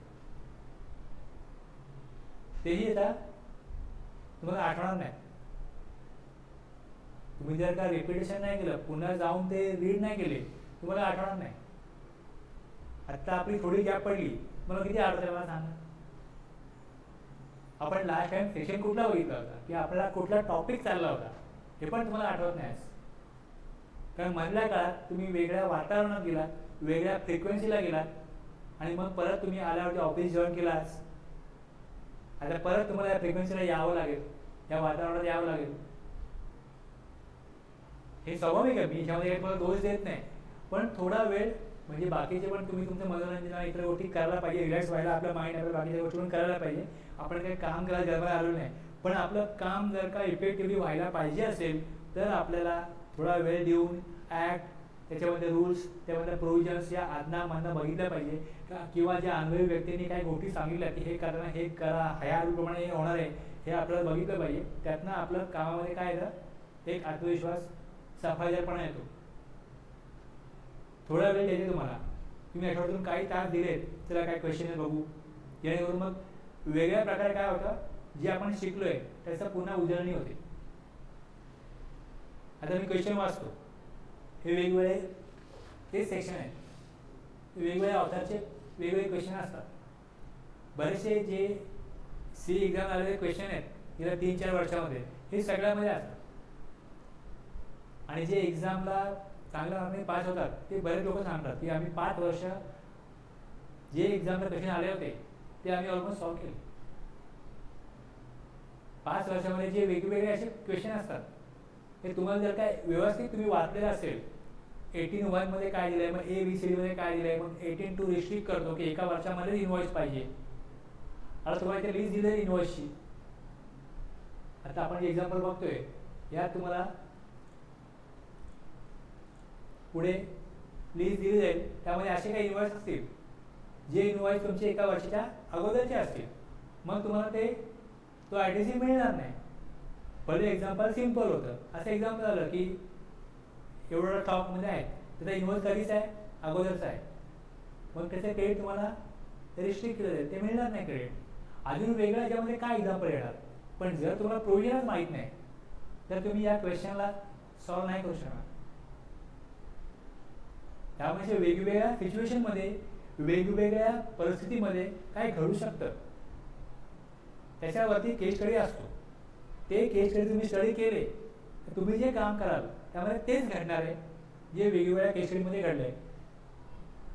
तेही आता तुम्हाला आठवणार नाही. तुम्ही जर का रिपिटेशन नाही केलं, पुन्हा जाऊन ते रीड नाही केले, तुम्हाला आठवणार नाही. आता आपली थोडी गॅप पडली, मला किती आठवतं मला सांगा. आपण लास्ट टाइम सेक्शन कुठला बघितला होता, की आपला कुठला टॉपिक चालला होता, हे पण तुम्हाला आठवत नाही. कारण मधल्या काळात तुम्ही वेगळ्या वातावरणात गेलात, वेगळ्या फ्रिक्वेन्सीला गेलात आणि मग परत तुम्ही आल्यावरती ऑफिस जॉईन केलास. आता परत तुम्हाला या फ्रिक्वेन्सीला यावं लागेल, या वातावरणात यावं लागेल. हे स्वाभाविक आहे, मी ह्यामध्ये काही मला दोष देत नाही. पण थोडा वेळ म्हणजे बाकीचे पण तुम्ही तुमचं मनोरंजन इतर गोष्टी करायला पाहिजे, रिलॅक्स व्हायला आपलं माइंड आपल्या बाकीच्या गोष्टी पण करायला पाहिजे. आपण काही काम करायला गरबा आलो नाही, पण आपलं काम जर का इफेक्टिव्हली व्हायला पाहिजे असेल तर आपल्याला थोडा वेळ देऊन ॲक्ट, त्याच्यामध्ये रूल्स, त्यामध्ये प्रोव्हिजन्स या आज्ञा बघितल्या पाहिजे का, किंवा ज्या अनुभवी व्यक्तींनी काही गोष्टी सांगितल्या की हे करा, हे करा, ह्या रूलप्रमाणे हे होणार आहे, हे आपल्याला बघितलं पाहिजे. त्यातनं आपलं कामामध्ये काय येतं, एक आत्मविश्वास, सफाईदारपणा येतो. थोडा वेळ द्यायचे तुम्हाला. तुम्ही आठवड्यातून काही तास दिलेत, त्याला काय क्वेश्चन बघू, जेणेकरून मग वेगळ्या प्रकारे काय होतं, जे आपण शिकलोय त्याचा पुन्हा उजळणी होते. आता मी क्वेश्चन वाचतो, हे वेगवेगळे ते सेक्शन आहेत, वेगवेगळ्या ऑथरचे वेगवेगळे क्वेश्चन असतात. बरेचसे जे CA एक्झाम आलेले क्वेश्चन आहेत गेल्या 3-4 वर्षामध्ये, हे सगळ्यामध्ये असतात. आणि जे एक्झामला चांगल्या मार्काने पास होतात ते बरेच लोक सांगतात की आम्ही 5 वर्ष जे एक्झामला क्वेश्चन आले होते ते आम्ही ऑलमोस्ट सॉल्व केले. 5 वर्षामध्ये जे वेगवेगळे असे क्वेश्चन असतात ते तुम्हाला जर काय व्यवस्थित तुम्ही वाचलेलं असेल, 18(1) मध्ये काय दिलंय, मग ABCD मध्ये काय दिलंय, मग 18(2) रिस्ट्रिक्ट करतो की एका वर्षामध्येच इन्व्हॉइस पाहिजे, आता तुम्हाला इथे लिस्ट दिली इनवॉइसची. आता आपण जे एक्झाम्पल बघतोय यात तुम्हाला पुढे लिस्ट दिली जाईल. त्यामध्ये असे काही इनवॉइस असतील जे इनवॉइस तुमचे एका वर्षाच्या अगोदरचे असतील. मग तुम्हाला तो ITC मिळणार नाही. पहिले एक्झाम्पल सिम्पल होतं. असं एक्झाम्पल झालं की एवढं स्टॉकमध्ये आहे, त्याचा इनवॉइस कधीच आहे, अगोदरचा आहे. मग त्याचं क्रेडिट तुम्हाला रिस्ट्रिक्ट केलं जाईल, ते मिळणार नाही क्रेडिट. अजून वेगळं याच्यामध्ये काय एक्झाम्पल येणार. पण जर तुम्हाला प्रोव्हिजनच माहीत नाही तर तुम्ही या क्वेश्चनला सॉल्व्ह नाही करू शकणार. त्यामुळे वेगवेगळ्या सिच्युएशनमध्ये वेगवेगळ्या परिस्थितीमध्ये काय घडू शकतं त्याच्यावरती केस स्टडी असतो. ते केस स्टडी तुम्ही स्टडी केले तर तुम्ही जे काम कराल त्यामध्ये तेच घडणार आहे जे वेगवेगळ्या केस स्टडीमध्ये घडलं आहे.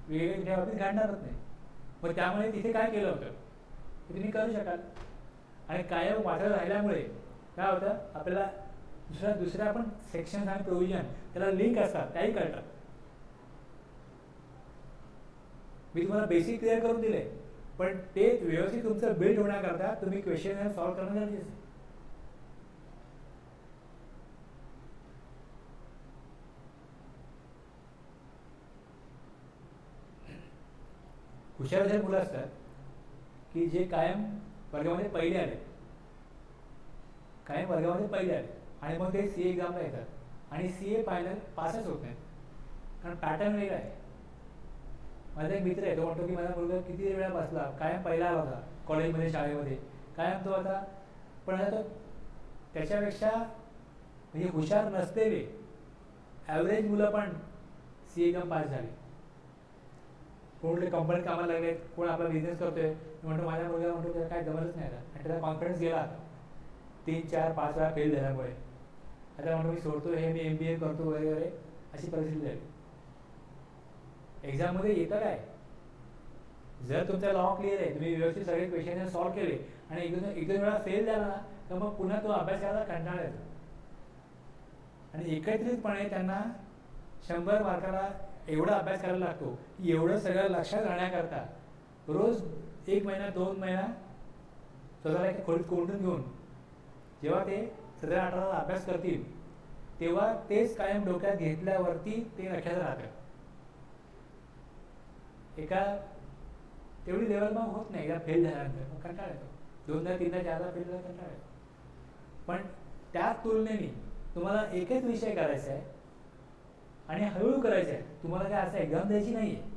वेगवेगळ्या कुठल्या बाबतीत घडणारच नाही. मग त्यामुळे तिथे काय केलं होतं ते तुम्ही करू शकाल. आणि कायम वाचत राहिल्यामुळे काय होतं, आपल्याला दुसऱ्या पण सेक्शन आणि प्रोव्हिजन त्याला लिंक असतात त्याही कळतात. मी तुम्हाला बेसिक क्लिअर करून दिले, पण ते व्यवस्थित तुमचं बिल्ड होण्याकरता तुम्ही क्वेश्चन सॉल्व्ह करणं गरजेचं आहे. हुशार असे मुलं असतात की जे कायम वर्गामध्ये पहिले आले आणि मग ते CA एक्झामला येतात आणि CA फायनल पासच होत नाहीत, कारण पॅटर्न वेगळा आहे. माझा एक मित्र आहे, तो म्हणतो की माझा मुलगा किती वेळा बसला, कायम पहिला आला होता कॉलेजमध्ये शाळेमध्ये, कायम तो आता, पण आता तो त्याच्यापेक्षा म्हणजे हुशार नसलेले ॲव्हरेज मुलं पण CA एक्झाम पास झाली. कोणते कंपनीत कामाला लागले, कोण आपला बिझनेस करतोय. म्हणतो माझ्या मुलगा म्हणतो त्याला काय जमलच नाही आता, आणि त्याचा कॉन्फिडन्स गेला आता 3, 4, 5 वेळा फेल झाल्यामुळे. आता म्हणतो मी सोडतो हे, मी MBA करतो वगैरे, अशी परिस्थिती झाली. एक्झाममध्ये येतं काय, जर तुमचा लॉ क्लिअर आहे, तुम्ही व्यवस्थित सगळे क्वेश्चन सॉल्व्ह केले आणि एक दोन वेळा फेल झाला ना, तर मग पुन्हा तो अभ्यास करायला कंटाळा येतो. आणि एकत्रितपणे त्यांना 100 मार्काला एवढा अभ्यास करायला लागतो की एवढं सगळं लक्षात राहण्याकरता रोज 1 महिना 2 महिना स्वतःला एका खोलीत कोंडून घेऊन जेव्हा ते 17-18 अभ्यास करतील तेव्हा तेच कायम डोक्यात घेतल्यावरती ते लक्षात राहतं. एका तेवढी लेवल मग होत नाही, एकदा फेल झाल्यानंतर मग कंटाळा येतो. 2दा 3दा 4दा फेल झाला कंटाळा येतो. पण त्या तुलनेने तुम्हाला एकच विषय करायचा आहे आणि हळूहळू करायचं आहे. तुम्हाला काय असं एक्झाम द्यायची नाही आहे,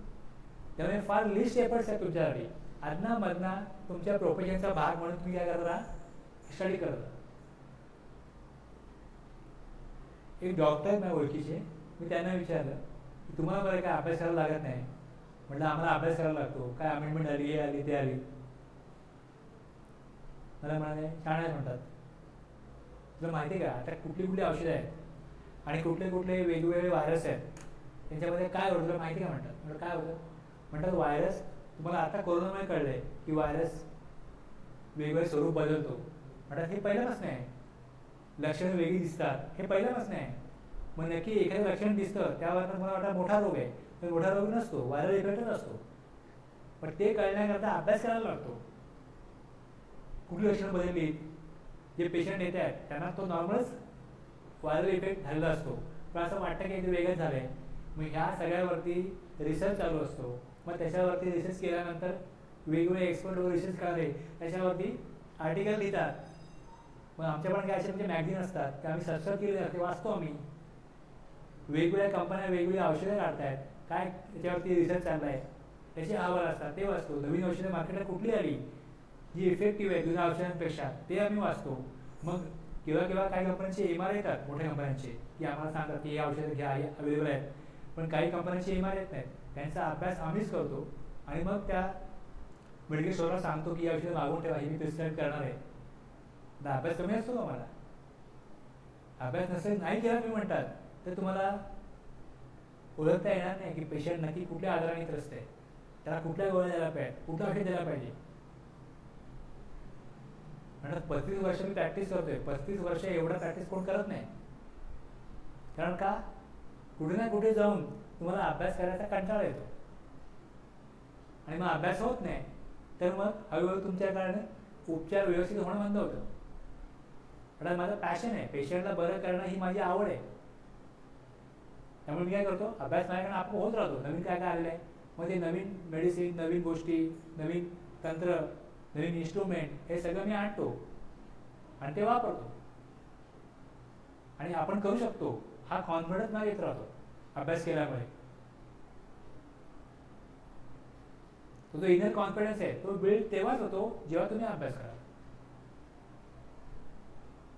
त्यामुळे फार लिस्ट एफर्ट्स आहेत तुमच्यासाठी. आधना मधना तुमच्या प्रोफेशनचा भाग म्हणून तुम्ही काय करता, स्टडी करता. एक डॉक्टर आहेत माझ्या ओळखीचे, मी त्यांना विचारलं की तुम्हाला बरं काय अभ्यास करायला लागत नाही. म्हटलं आम्हाला अभ्यास करायला लागतो, काय अमेंडमेंट आली, हे आली, ते आली. मला म्हणाले शाळा म्हणतात, तुला माहिती आहे का आता कुठली औषधं आहेत आणि कुठले वेगवेगळे व्हायरस आहेत, त्यांच्यामध्ये काय होतं तुला माहिती का म्हणतात. म्हटलं काय होतं, म्हणतात व्हायरस, तुम्हाला आता कोरोनामुळे कळलं आहे की व्हायरस वेगवेगळे स्वरूप बदलतो. म्हणतात हे पहिल्यापासून आहे, लक्षणं वेगळी दिसतात, हे पहिल्यापासून आहे. मग नक्की एखादं लक्षण दिसतं त्यावर मला वाटतं मोठा रोग आहे, तर मोठा रोग नसतो, व्हायरल इफेक्टच असतो. पण ते कळण्याकरता अभ्यास करायला लागतो. कुठली लक्षणं बदलली, जे पेशंट येत आहेत त्यांना तो नॉर्मलच व्हायरल इफेक्ट झालेला असतो, पण असं वाटतं की ते वेगळंच झालं आहे. मग ह्या सगळ्यावरती रिसर्च चालू असतो. मग त्याच्यावरती रिसर्च केल्यानंतर वेगवेगळे एक्सपर्ट रिसर्च करणारे त्याच्यावरती आर्टिकल लिहितात. मग आमच्या पण काय असे म्हणजे मॅगझिन असतात ते आम्ही सबस्क्राईब केले, ते वाचतो आम्ही. वेगवेगळ्या कंपन्या वेगवेगळी औषधं काढत आहेत, काय त्याच्यावरती रिसर्च चालला आहे त्याचे अहवाल असतात, ते वाचतो. नवीन औषधं मार्केटला कुठली आली जी इफेक्टिव्ह आहे जुन्या औषधांपेक्षा, ते आम्ही वाचतो. मग केव्हा काही कंपन्यांचे MR येतात, मोठ्या कंपन्यांचे, की आम्हाला सांगतात की हे औषधं घ्या, हे अवेलेबल आहेत. पण काही कंपन्यांचे MR येत नाहीत, त्यांचा अभ्यास आम्हीच करतो आणि मग त्या मेडिकल स्टोअरला सांगतो की ही औषधं मागवून ठेवा, ही मी प्रिस्क्राईब करणार आहे. तर अभ्यास कमी असतो आम्हाला. अभ्यास नसेल नाही केला तुम्ही म्हणतात तर तुम्हाला ओळखता येणार नाही की पेशंट नक्की कुठल्या आजाराने त्रस्त आहे, त्याला कुठल्या गोळ्या द्यायला पाहिजे, कुठलं औषध द्यायला पाहिजे. म्हणतात 35 वर्ष मी प्रॅक्टिस करतोय, 35 वर्ष एवढं प्रॅक्टिस कोण करत नाही. कारण का, कुठे ना कुठे जाऊन तुम्हाला अभ्यास करायचा कंटाळा येतो आणि मग अभ्यास होत नाही. तर मग हळूहळू तुमच्याकडनं उपचार व्यवस्थित होणं बंद होतं. पण माझं पॅशन आहे, पेशंटला बरं करणं ही माझी आवड आहे. त्यामुळे मी काय करतो, अभ्यास माझ्याकडनं आपण होत राहतो. नवीन काय काय आलेलं आहे, मग ते नवीन मेडिसिन, नवीन गोष्टी, नवीन तंत्र, नवीन इन्स्ट्रुमेंट हे सगळं मी आणतो आणि ते वापरतो. आणि आपण करू शकतो हा कॉन्फिडन्स मला येत राहतो अभ्यास केल्यामुळे. तो जो इनर कॉन्फिडन्स आहे तो बिल्ड तेव्हाच होतो जेव्हा तुम्ही अभ्यास करा.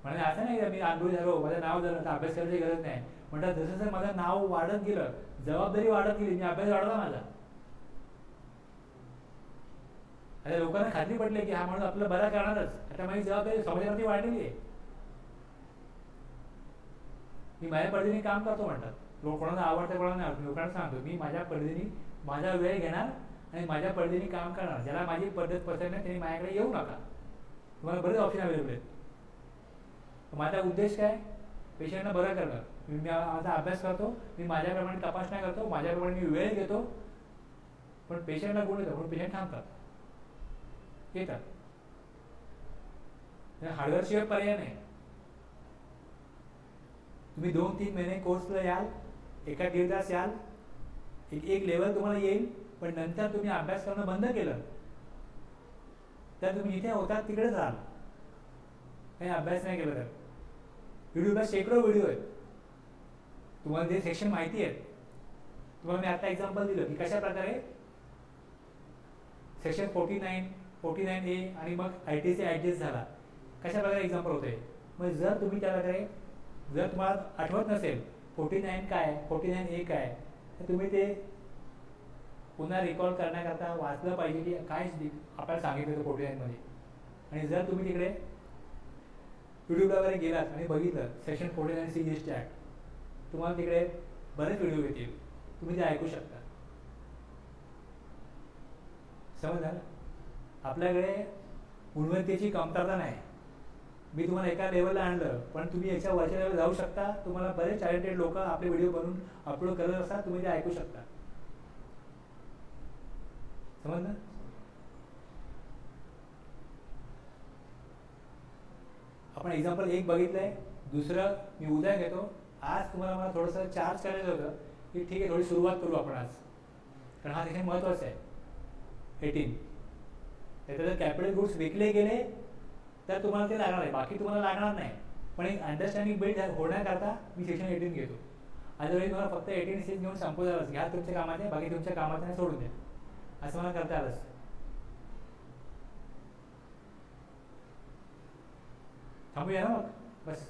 म्हणजे असं नाही का मी अनुभवी झालो, माझं नाव झालं तर अभ्यास करायची गरज नाही. म्हणतात जसं जसं माझं नाव वाढत गेलं, जबाबदारी वाढत गेली, मी अभ्यास वाढला माझा. आता लोकांना खात्री पडली की हा माणूस आपला बरा करणारच, आता माझी जबाबदारी समाजावरती वाढलेली आहे. मी माझ्या पद्धतीने काम करतो म्हणतात लोक. कोणाला आवडतं कोणाला नाही आवडतं, लोकांना सांगतो मी माझ्या पद्धतीने माझा वेळ घेणार आणि माझ्या पद्धतीने काम करणार. ज्याला माझी पद्धत पसंत नाही त्यांनी माझ्याकडे येऊ नका, तुम्हाला बरेच ऑप्शन अवेलेबल आहेत. माझा उद्देश काय, पेशंटला बरं करणं. मी माझा अभ्यास करतो, मी माझ्याप्रमाणे तपासण्या करतो, माझ्याप्रमाणे मी वेळ घेतो, पण पेशंटला गुण येतो म्हणून पेशंट थांबतात, येतात. हार्डवेअरशिवाय पर्याय नाही. तुम्ही 2-3 महिने कोर्सला याल, 1-1.5 तास याल, एक लेवल तुम्हाला येईल, पण नंतर तुम्ही अभ्यास करणं बंद केलं तर तुम्ही जिथे होतात तिकडेच राहाल. काही अभ्यास नाही केला तर. युट्यूबला शेकडो व्हिडिओ आहेत, तुम्हाला जे सेक्शन माहिती आहेत. तुम्हाला मी आता एक्झाम्पल दिलं की कशा प्रकारे सेक्शन 49A आणि मग ITC ॲडजस्ट झाला, कशा प्रकारे एक्झाम्पल होते. मग जर तुम्ही त्या प्रकारे, जर तुम्हाला आठवत नसेल 49 काय, 49A काय, तर तुम्ही ते पुन्हा रिकॉल करण्याकरता वाचलं पाहिजे की काय आपल्याला सांगितलं होतं 49 मध्ये. आणि जर तुम्ही तिकडे युट्यूबला वगैरे गेलात आणि बघितलं सेक्शन 49C GST ॲक्ट, तुम्हाला तिकडे बरेच व्हिडिओ येतील, तुम्ही ते ऐकू शकता. समजलं? आपल्याकडे गुणवत्तेची कमतरता नाही. मी तुम्हाला एका लेवलला आणलं, पण तुम्ही याच्या वरच्या लेवलला जाऊ शकता. तुम्हाला बरेच टॅलेंटेड लोक आपले व्हिडिओ बनवून अपलोड करत असतात, तुम्ही ते ऐकू शकता. समजलं? आपण एक्झाम्पल 1 बघितलंय. दुसरं मी उद्या घेतो. आज तुम्हाला मला थोडंसं चार्ज करायचं होतं की ठीक आहे थोडी सुरुवात करू आपण आज, कारण हा सेक्शन महत्त्वाचा आहे. 18 त्याच्यात जर कॅपिटल गुड्स विकले गेले तर तुम्हाला ते लागणार आहे, बाकी तुम्हाला लागणार नाही. पण एक अंडरस्टँडिंग बिल्ड होण्याकरता मी सेक्शन 18 घेतो. अदरवाईज मला फक्त 18C घेऊन संपवणारच, घ्या तुमच्या कामाचे, बाकी तुमच्या कामाचे सोडून द्या, असं मला करता आलंच. थांबूया ना मग बस.